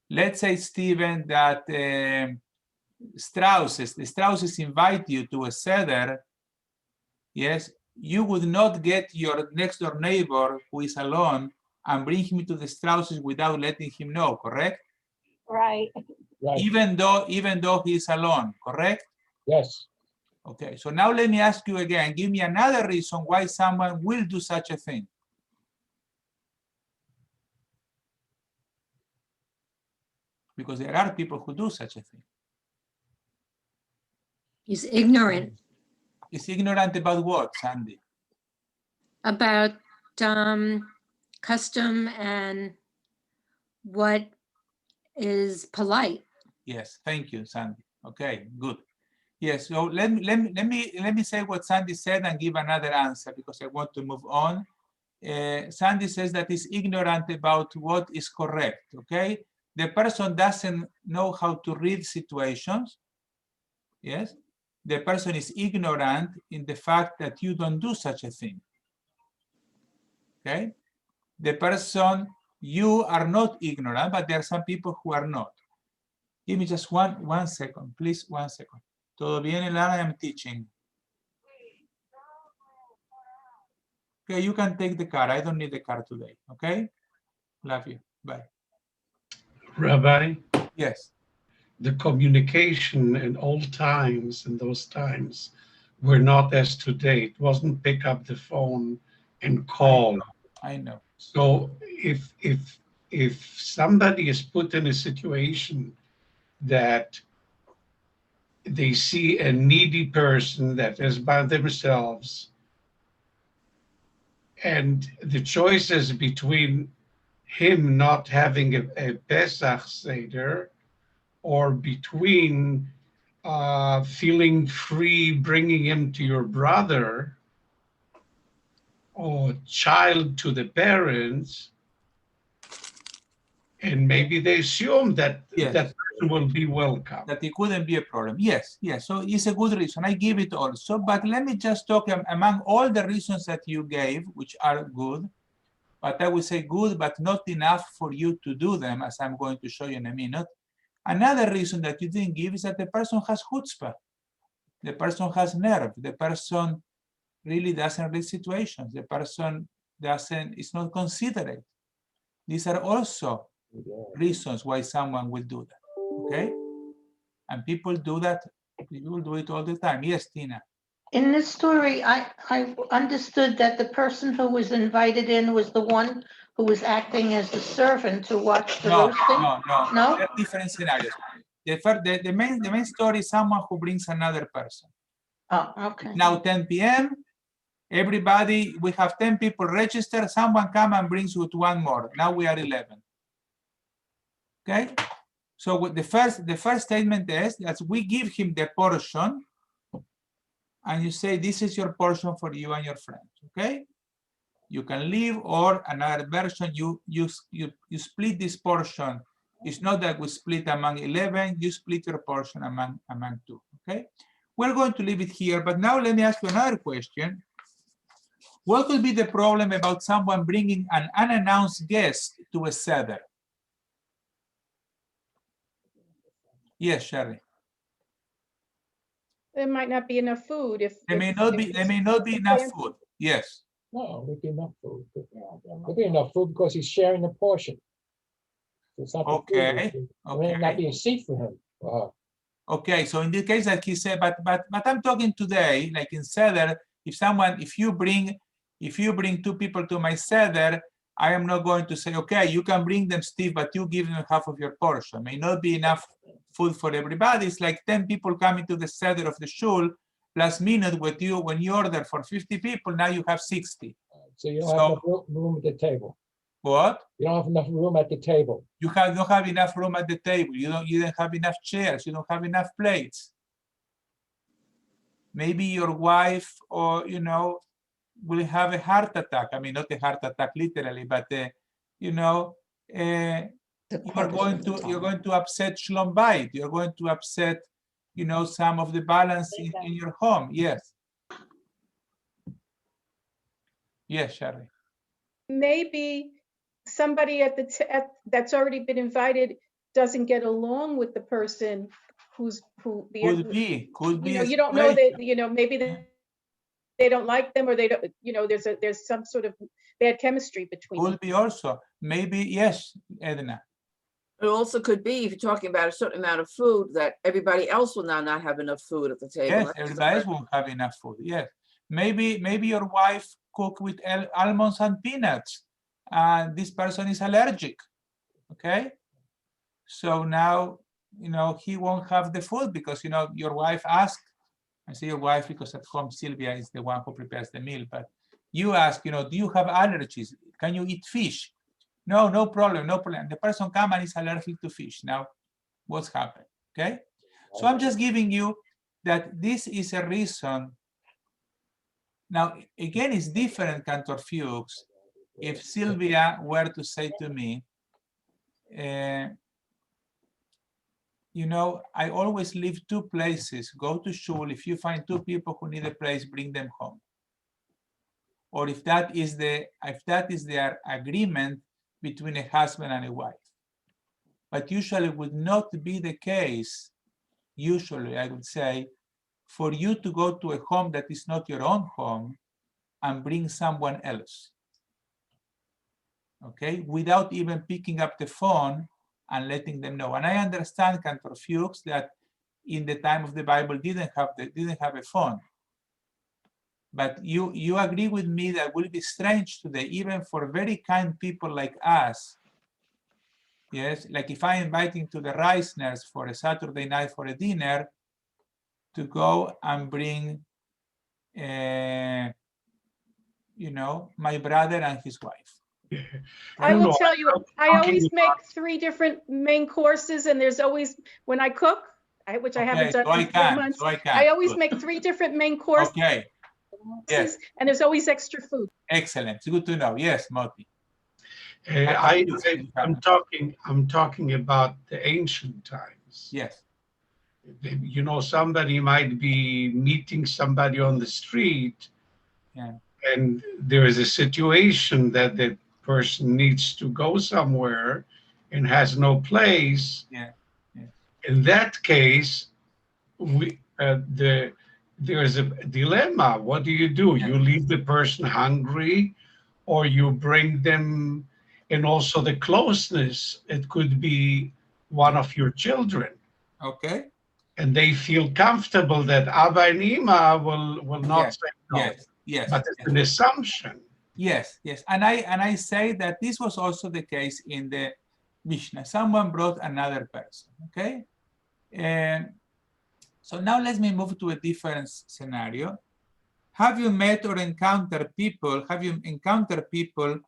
Let's say, Stephen, that the Strausses invite you to a Seder. Yes, you would not get your next door neighbor who is alone and bring him to the Strausses without letting him know, correct? Right. Right. Even though he is alone, correct? Yes. Okay, so now let me ask you again, give me another reason why someone will do such a thing. Because there are people who do such a thing. He's ignorant Is ignorant about what, Sandy? about custom and what is polite. Yes, thank you, Sandy. Okay, good. Yes, so let me say what Sandy said and give another answer because I want to move on. Sandy says that he's ignorant about what is correct, okay? The person doesn't know how to read situations, yes? The person is ignorant in the fact that you don't do such a thing, okay? The person, you are not ignorant, but there are some people who are not. Give me just one second, please, 1 second. Todo bien, Elana? I'm teaching. Okay, you can take the car. I don't need the car today, okay? Love you, bye. Rabbi, Yes. the communication in old times, in those times, were not as today. It wasn't pick up the phone and call. I know. So if somebody is put in a situation that they see a needy person that is by themselves, and the choice is between him not having a Pesach Seder or between feeling free bringing him to your brother or child to the parents, and maybe they assume that Yes. that person will be welcome. That it couldn't be a problem. Yes, yes. So it's a good reason. I give it also. But let me just talk among all the reasons that you gave, which are good. But I would say good, but not enough for you to do them, as I'm going to show you in a minute. Another reason that you didn't give is that the person has chutzpah. The person has nerve. The person really doesn't read situations. The person is not considerate. These are also reasons why someone will do that, okay? And people do that, people do it all the time. Yes, Tina. In this story, I understood that the person who was invited in was the one who was acting as the servant to watch the roasting? No. No? There are different scenarios. The main story is someone who brings another person. Oh, okay. Now 10 p.m. Everybody, we have 10 people registered. Someone come and brings with one more. Now we are 11. Okay. So with the first statement is that we give him the portion, and you say this is your portion for you and your friends. Okay. You can leave, or another version, you split this portion. It's not that we split among 11. You split your portion among 2. Okay. We're going to leave it here, but now let me ask you another question. What could be the problem about someone bringing an unannounced guest to a seder? Yes, Sherry. There might not be enough food if. There may not be enough food. Yes. No, there'd be enough food. There'd be enough food because he's sharing the portion. So it's not the food Okay. issue. There may not be a seat for him. Okay, so in the case that he said, but I'm talking today, like in Seder, if you bring 2 people to my Seder, I am not going to say, okay, you can bring them, Steve, but you give them half of your portion. May not be enough food for everybody. It's like 10 people coming to the Seder of the shul, last minute with you, when you order for 50 people, now you have 60. So you don't have enough room at the table. What? You don't have enough room at the table. You don't have enough room at the table. You don't have enough chairs. You don't have enough plates. Maybe your wife, or will have a heart attack. I mean, not a heart attack literally, but you're going to upset Shlom Bayit. You're going to upset, some of the balance in your home. Yes. Yes, Shari. Maybe somebody that's already been invited doesn't get along with the person who. Could be. You don't know that. Maybe they don't like them, or they don't. There's some sort of bad chemistry between them. Could be also. Maybe yes, Edna. It also could be, if you're talking about a certain amount of food, that everybody else will now not have enough food at the table. Yes, everybody else won't have enough food. Yes. Maybe your wife cook with almonds and peanuts, and this person is allergic. Okay. So now, he won't have the food because, your wife asked. I say your wife because at home Sylvia is the one who prepares the meal, but you ask, do you have allergies? Can you eat fish? No problem. The person comes and is allergic to fish. Now, what's happened? Okay. So I'm just giving you that this is a reason. Now, again, it's different, Cantor Fuchs, if Sylvia were to say to me, I always leave 2 places, go to shul. If you find 2 people who need a place, bring them home. Or if that is their agreement between a husband and a wife. But usually would not be the case, usually I would say, for you to go to a home that is not your own home and bring someone else. Okay, without even picking up the phone and letting them know. And I understand, Cantor Fuchs, that in the time of the Bible didn't have a phone. But you agree with me that will be strange today, even for very kind people like us. Yes, like if I'm inviting to the Reisners for a Saturday night for a dinner, to go and bring, my brother and his wife. I will tell you, I always make 3 different main courses, and there's always, when I cook, which I haven't done in 4 months, I always make 3 different main courses. Okay. Yes. And there's always extra food. Excellent. It's good to know. Yes, Moti. I'm talking about the ancient times. Yes. Somebody might be meeting somebody on the street, yeah, and there is a situation that the person needs to go somewhere and has no place. Yeah. In that case, there is a dilemma. What do? You leave the person hungry, or you bring them, and also the closeness. It could be one of your children. Okay. And they feel comfortable that Abba and Ima will not say no. Yes. But it's an assumption. Yes. And I say that this was also the case in the Mishnah. Someone brought another person. Okay. So now let me move to a different scenario. have you met or encountered people? Have you encountered people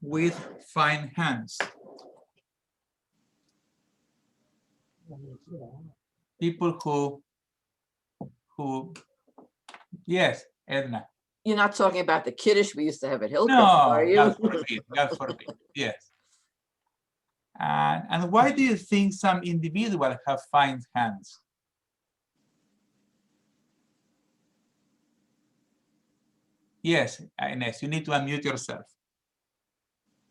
with fine hands? People who, yes, Edna. You're not talking about the kiddush we used to have at Hillcrest, No, are you? God forbid, God forbid, yes. And why do you think some individuals have fine hands? Yes, Ines, you need to unmute yourself.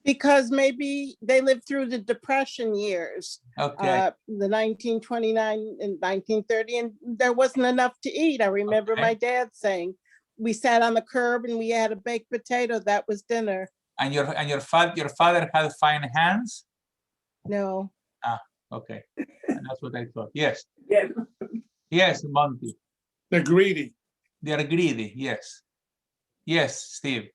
Because maybe they lived through the Depression years, Okay. the 1929 and 1930, and there wasn't enough to eat. I remember Okay. my dad saying, we sat on the curb and we had a baked potato. That was dinner. And your father had fine hands? No. Ah, okay. And that's what I thought. Yes. Yes, Monty. They're greedy. They are greedy. Yes. Yes, Steve.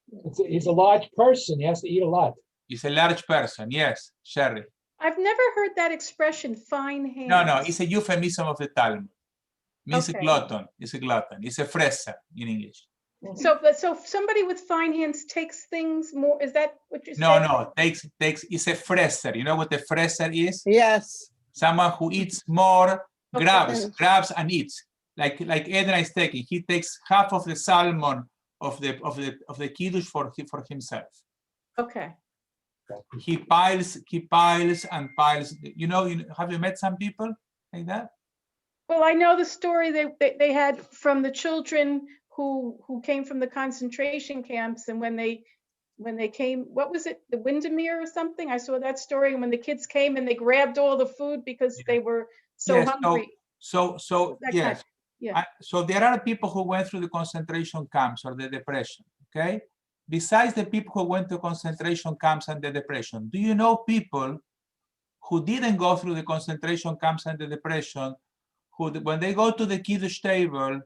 He's a large person. He has to eat a lot. He's a large person. Yes, Sherry. I've never heard that expression, fine hands. No, it's a euphemism of the Talmud. Means a Okay. glutton. It's a glutton. It's a fresser in English. So somebody with fine hands takes things more, is that what you're saying? No, takes. It's a fresser. You know what a fresser is? Yes. Someone who eats more, Okay. grabs and eats. Like Edna is taking. He takes half of the salmon of the kiddush for himself. Okay. He piles and piles. You know, have you met some people like that? Well, I know the story they had from the children who came from the concentration camps, and when they came, what was it, the Windermere or something? I saw that story, and when the kids came and they grabbed all the food because they were so Yes, hungry. So That yes. kind- yeah. So there are people who went through the concentration camps or the depression, okay? Besides the people who went to concentration camps and the depression, do you know people who didn't go through the concentration camps and the depression, who, when they go to the kiddush table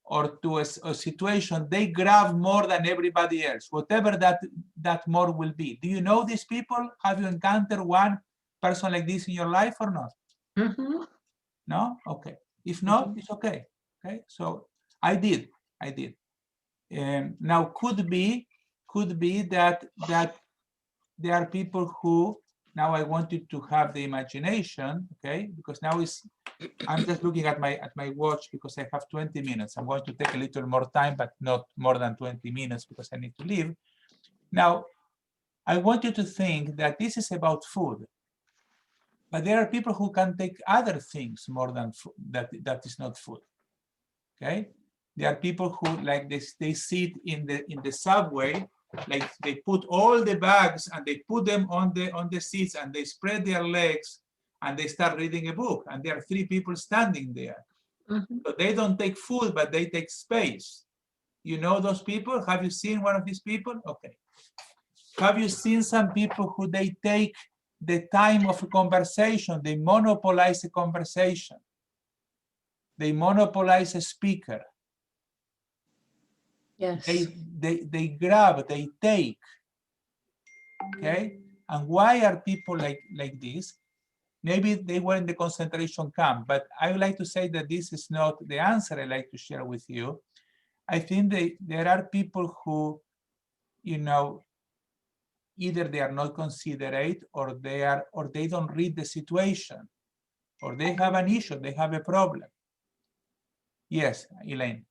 or to a situation, they grab more than everybody else, whatever that more will be? Do you know these people? Have you encountered one person like this in your life or not? Mhm. No? Okay. If not, it's okay. Okay. So I did. Now could be that there are people who, now I want you to have the imagination, okay? Because now I'm just looking at my watch because I have 20 minutes. I'm going to take a little more time, but not more than 20 minutes because I need to leave. Now, I want you to think that this is about food. But there are people who can take other things more than food, that is not food. Okay, there are people who, like, they sit in the subway, like they put all the bags and they put them on the seats and they spread their legs and they start reading a book, and there are 3 people standing there. So they don't take food, but they take space. You know those people? Have you seen one of these people? Okay. Have you seen some people who they take the time of a conversation? They monopolize a conversation. They monopolize a speaker. Yes. They grab, they take. Okay? And why are people like this? Maybe they were in the concentration camp, but I would like to say that this is not the answer I like to share with you. I think there are people who, you know, either they are not considerate or they don't read the situation, or they have an issue, they have a problem. Yes, Elaine.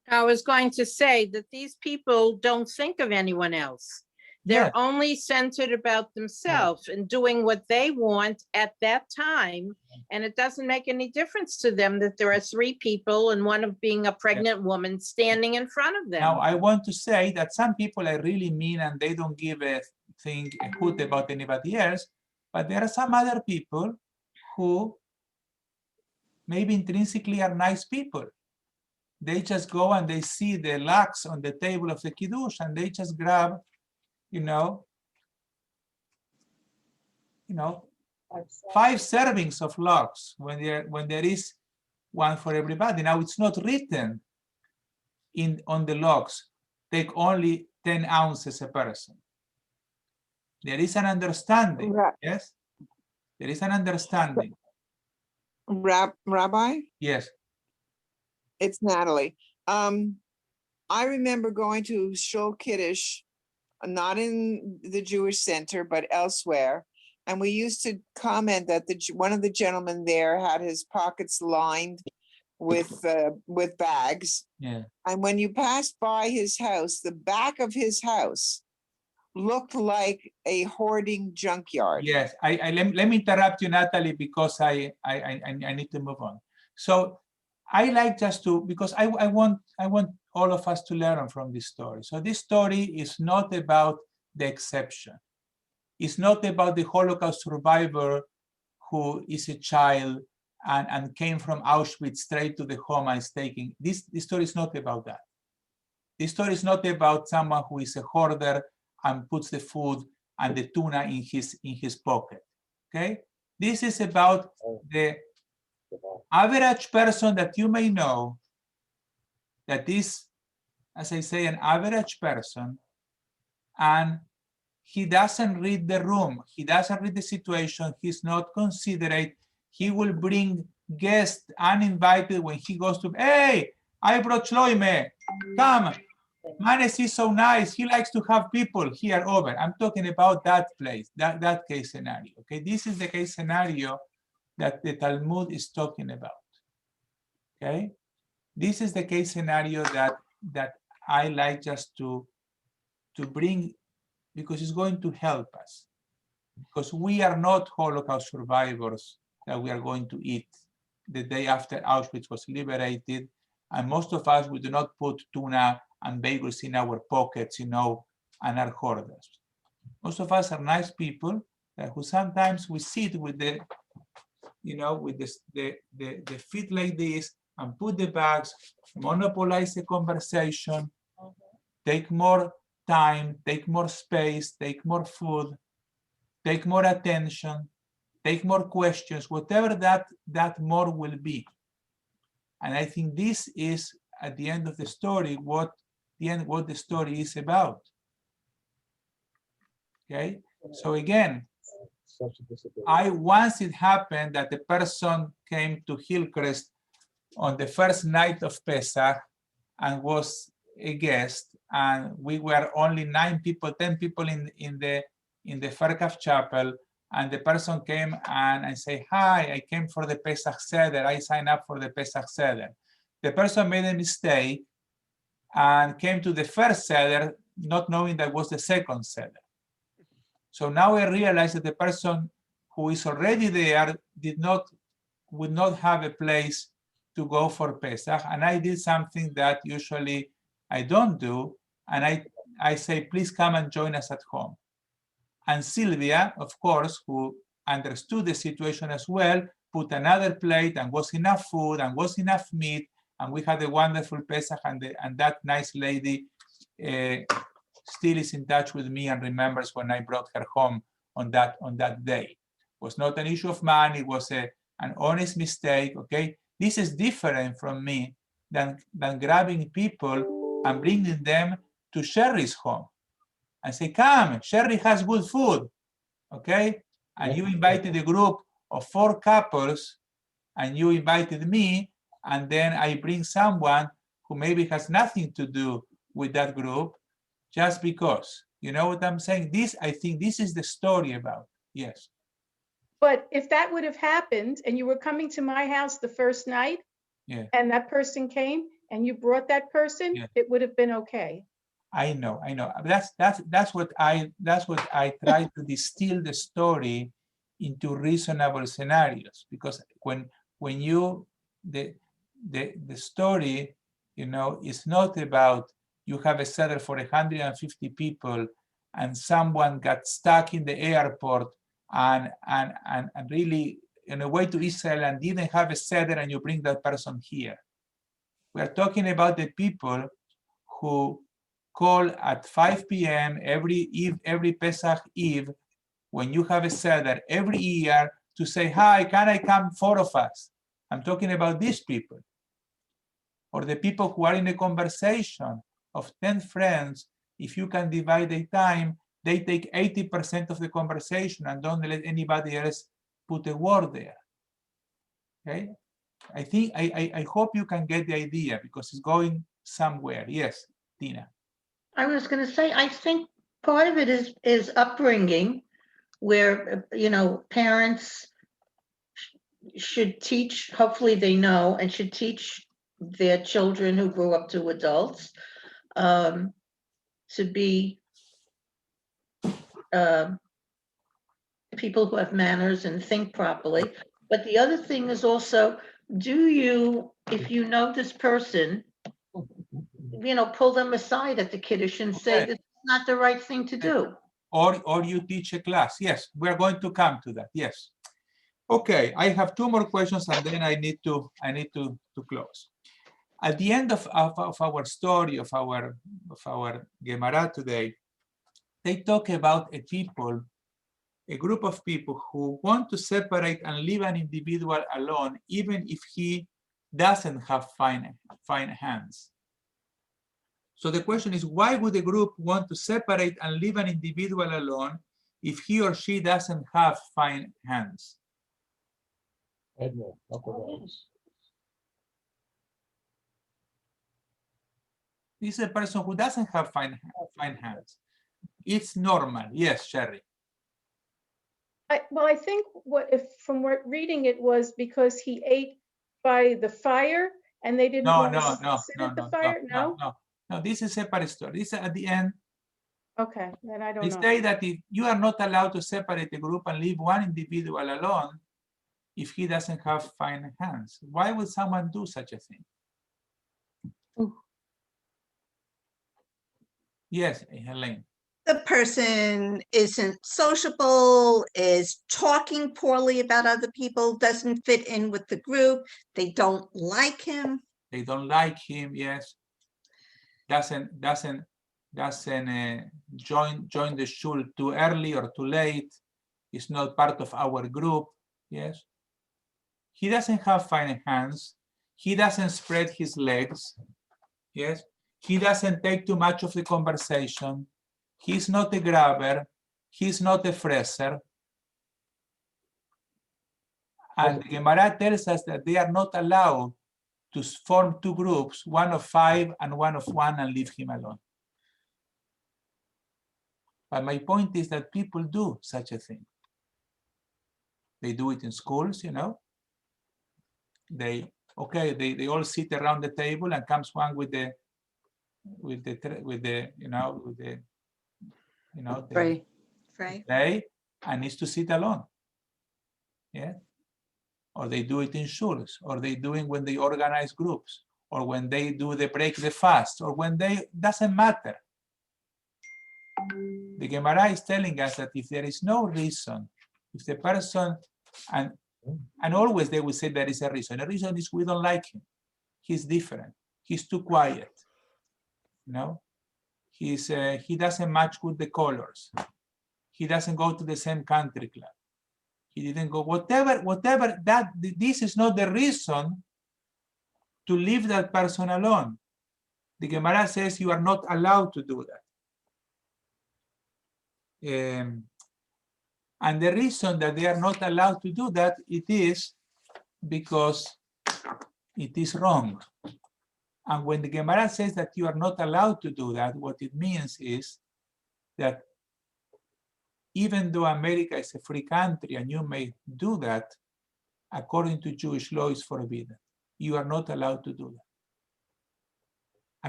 I was going to say that these people don't think of anyone else. They're only centered about themselves and doing what they want at that time. And it doesn't make any difference to them that there are 3 people and one of being a pregnant woman standing in front of them. Now, I want to say that some people are really mean and they don't give a hoot about anybody else, but there are some other people who maybe intrinsically are nice people. They just go and they see the lax on the table of the kiddush and they just grab, you know, 5 servings of lox when there is one for everybody. Now it's not written on the lox, take only 10 ounces a person. There is an understanding, yes? There is an understanding. Rabbi? Yes. It's Natalie. I remember going to Shul Kiddush, not in the Jewish center, but elsewhere. And we used to comment that one of the gentlemen there had his pockets lined with bags. Yeah. And when you passed by his house, the back of his house looked like a hoarding junkyard. Yes, let me interrupt you, Natalie, because I need to move on. So I like just to, because I want all of us to learn from this story. So this story is not about the exception. It's not about the Holocaust survivor who is a child and came from Auschwitz straight to the home and is taking. This story is not about that. This story is not about someone who is a hoarder and puts the food and the tuna in his pocket. Okay? This is about the average person that you may know, that is, as I say, an average person, and he doesn't read the room, he doesn't read the situation, he's not considerate. He will bring guests uninvited when he goes to, hey, I brought Shloime, come. Manes is so nice, he likes to have people here over. I'm talking about that place, that case scenario. Okay, this is the case scenario that the Talmud is talking about. Okay, this is the case scenario that I like just to bring, because it's going to help us. Because we are not Holocaust survivors that we are going to eat the day after Auschwitz was liberated. And most of us, we do not put tuna and bagels in our pockets, you know, and are hoarders. Most of us are nice people who sometimes we sit with the, you know, with the feet like this and put the bags, monopolize the conversation, take more time, take more space, take more food, take more attention, take more questions, whatever that more will be. And I think this is, at the end of the story, what the story is about. Okay, so again, once it happened that the person came to Hillcrest on the first night of Pesach and was a guest, and we were only 9 people, 10 people in the Faircraft Chapel, and the person came and I say, hi, I came for the Pesach Seder, I signed up for the Pesach Seder. The person made a mistake and came to the first Seder not knowing that was the second Seder. So now I realize that the person who is already there would not have a place to go for Pesach, and I did something that usually I don't do, and I say, please come and join us at home. And Sylvia, of course, who understood the situation as well, put another plate and was enough food and was enough meat, and we had a wonderful Pesach, and that nice lady still is in touch with me and remembers when I brought her home on that day. It was not an issue of money, it was an honest mistake, okay? This is different from me than grabbing people and bringing them to Sherry's home and say, come, Sherry has good food, okay? And you invited a group of 4 couples and you invited me, and then I bring someone who maybe has nothing to do with that group just because. You know what I'm saying? I think this is the story about, yes. But if that would have happened and you were coming to my house the first night, yeah, and that person came and you brought that person, yeah, it would have been okay. I know. That's what I try to distill the story into reasonable scenarios, because when you the story, you know, is not about you have a Seder for 150 people and someone got stuck in the airport and really in a way to Israel and didn't have a Seder and you bring that person here. We are talking about the people who call at 5 p.m. every Pesach Eve, when you have a Seder every year, to say, hi, can I come 4 of us? I'm talking about these people. Or the people who are in a conversation of 10 friends, if you can divide the time, they take 80% of the conversation and don't let anybody else put a word there. Okay? I hope you can get the idea, because it's going somewhere. Yes, Tina. I was going to say, I think part of it is upbringing, where, parents should teach, hopefully they know, and should teach their children who grew up to adults to be people who have manners and think properly. But the other thing is also, if you know this person, pull them aside at the Kiddush and say, Okay. this is not the right thing to do. Or you teach a class. Yes, we're going to come to that. Yes. Okay, I have two more questions and then I need to close. At the end of our story, of our Gemara today, they talk about a group of people who want to separate and leave an individual alone, even if he doesn't have fine hands. So the question is, why would a group want to separate and leave an individual alone if he or she doesn't have fine hands? Edna, Uncle Rose. This is a person who doesn't have fine hands. It's normal. Yes, Sherry. I think from what reading it was because he ate by the fire and they didn't want to sit at the fire. No, this is a separate story. This is at the end. Okay, then I don't They know. say that if you are not allowed to separate a group and leave one individual alone if he doesn't have fine hands. Why would someone do such a thing? Ooh. Yes, Helene. The person isn't sociable, is talking poorly about other people, doesn't fit in with the group, they don't like him. They don't like him, yes. Doesn't join the shul too early or too late. Is not part of our group, yes. He doesn't have fine hands. He doesn't spread his legs, yes. He doesn't take too much of the conversation. He's not a grabber. He's not a fresser. And the Gemara tells us that they are not allowed to form two groups, one of 5 and one of 1, and leave him alone. But my point is that people do such a thing. They do it in schools, They all sit around the table and comes one with the tray and needs to sit alone. Yeah. Or they do it in shuls, or they do it when they organize groups, or when they do the break the fast, or when doesn't matter. The Gemara is telling us that if there is no reason, if the person, and always they will say there is a reason. The reason is we don't like him. He's different. He's too quiet. He doesn't match with the colors. He doesn't go to the same country club. He didn't go, whatever that, this is not the reason to leave that person alone. The Gemara says you are not allowed to do that. And the reason that they are not allowed to do that, it is because it is wrong. And when the Gemara says that you are not allowed to do that, what it means is that even though America is a free country and you may do that, according to Jewish law, is forbidden. You are not allowed to do that.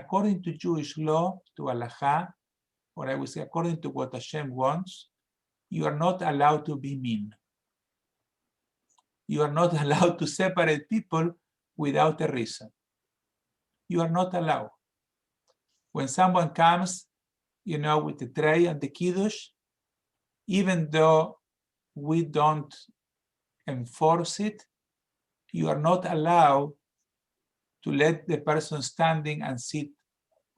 According to Jewish law, to Halacha, or I would say according to what Hashem wants, you are not allowed to be mean. You are not allowed to separate people without a reason. You are not allowed. When someone comes, with the tray and the kiddush, even though we don't enforce it, you are not allowed to let the person standing and sit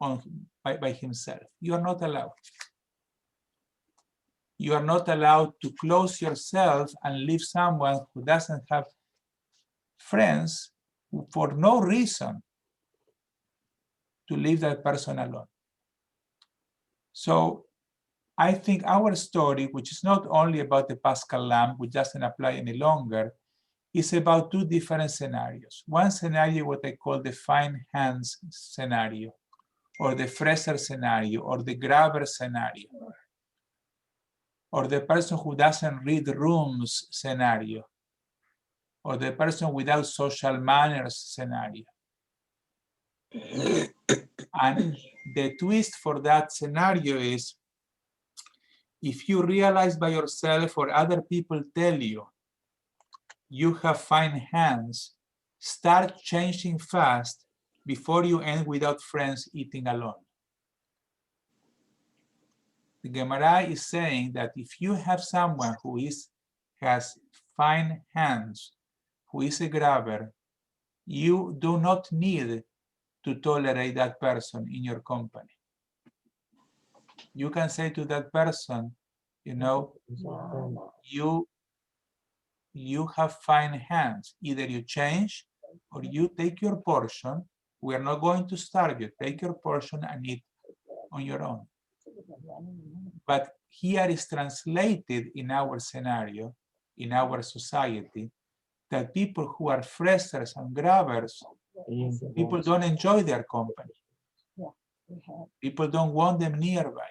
by himself. You are not allowed. You are not allowed to close yourself and leave someone who doesn't have friends for no reason to leave that person alone. So I think our story, which is not only about the Paschal Lamb, which doesn't apply any longer, is about two different scenarios. One scenario, what I call the fine hands scenario, or the fresser scenario, or the grabber scenario, or the person who doesn't read rooms scenario, or the person without social manners scenario. And the twist for that scenario is, if you realize by yourself or other people tell you, you have fine hands, start changing fast before you end without friends eating alone. The Gemara is saying that if you have someone who has fine hands, who is a grabber, you do not need to tolerate that person in your company. You can say to that person, you know, you have fine hands. Either you change or you take your portion. We are not going to starve you. Take your portion and eat on your own. But here is translated in our scenario, in our society, that people who are fressers and grabbers, people don't enjoy their company. People don't want them nearby.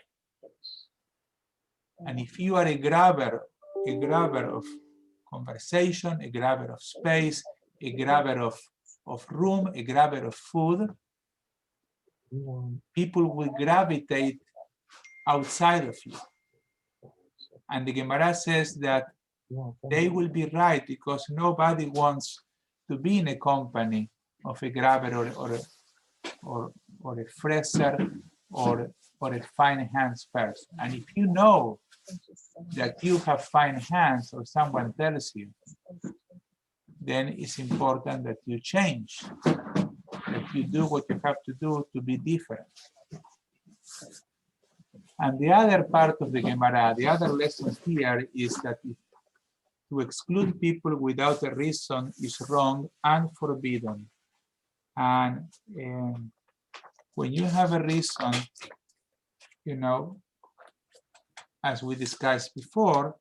And if you are a grabber of conversation, a grabber of space, a grabber of room, a grabber of food, people will gravitate outside of you. And the Gemara says that they will be right, because nobody wants to be in a company of a grabber or a fresser or a fine hands person. And if you know that you have fine hands, or someone tells you, then it's important that you change, that you do what you have to do to be different. And the other part of the Gemara, the other lesson here is that to exclude people without a reason is wrong and forbidden. And when you have a reason, you know, as we discussed before,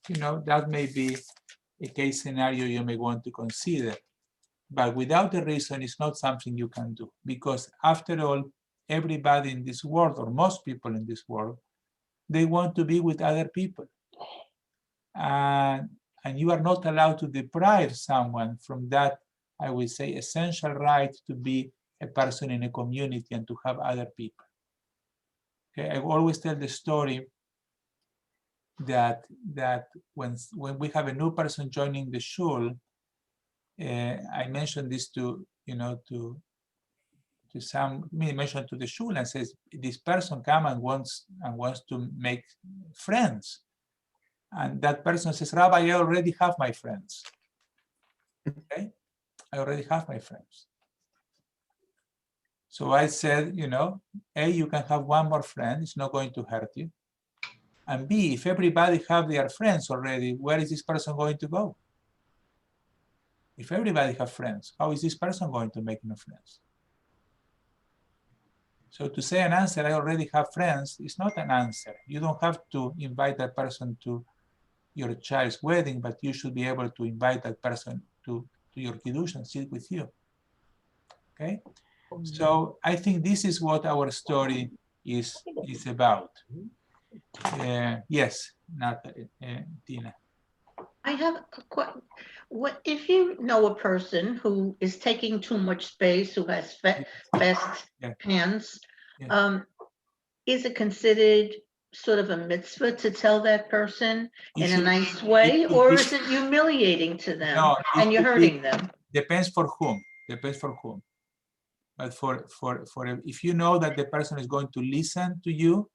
you know, that may be a case scenario you may want to consider. But without a reason, it's not something you can do. Because after all, everybody in this world, or most people in this world, they want to be with other people. And you are not allowed to deprive someone from that, I would say, essential right to be a person in a community and to have other people. Okay, I always tell the story that when we have a new person joining the shul, I mentioned this to mention to the shul and says, this person come and wants to make friends. And that person says, Rabbi, I already have my friends. Okay, I already have my friends. So I said, you know, A, you can have one more friend, it's not going to hurt you. And B, if everybody have their friends already, where is this person going to go? If everybody have friends, how is this person going to make new friends? So to say an answer, I already have friends, is not an answer. You don't have to invite that person to your child's wedding, but you should be able to invite that person to your kiddush and sit with you. Okay? So I think this is what our story is about. Yes, Natalie, Tina. I have a question. What if you know a person who is taking too much space, who has fast hands? Is it considered sort of a mitzvah to tell that person in a nice way, or is it humiliating to them? No, and you're hurting them? Depends for whom. Depends for whom. But for if you know that the person is going to listen to you,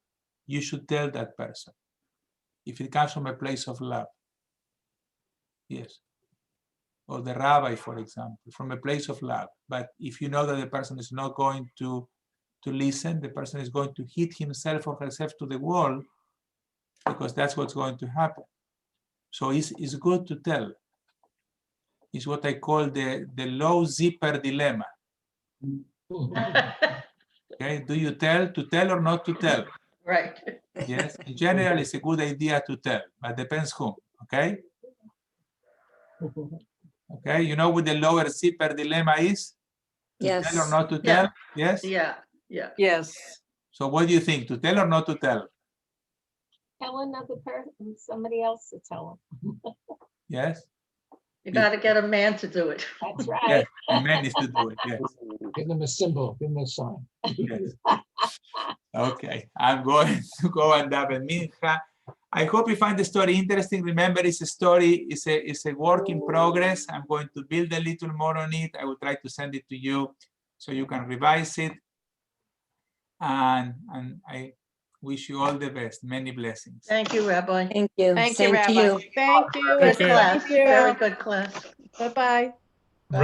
you should tell that person. If it comes from a place of love. Yes. Or the rabbi, for example, from a place of love. But if you know that the person is not going to listen, the person is going to hit himself or herself to the wall, because that's what's going to happen. So it's good to tell. It's what I call the low zipper dilemma. Okay, do you tell, to tell or not to tell? Right. Yes, in general, it's a good idea to tell, but depends whom, okay? Okay, you know what the lower zipper dilemma is? To tell or not to tell? Yes? Yeah. Yeah. Yes. So what do you think, to tell or not to tell? Tell another person, somebody else to tell them. Yes? You gotta get a man to do it. That's Yes, right. a man needs to do it, yes. Give them a symbol, give them a sign. Yes. Okay, I'm going to go and daven mincha. I hope you find the story interesting. Remember, it's a story, it's a work in progress. I'm going to build a little more on it. I will try to send it to you so you can revise it. And I wish you all the best. Many blessings. Thank you, Rabbi. Thank you. Thank you, Same to Rabbi. you. Thank you. Good Okay. class, Thank you. very good class. Bye-bye.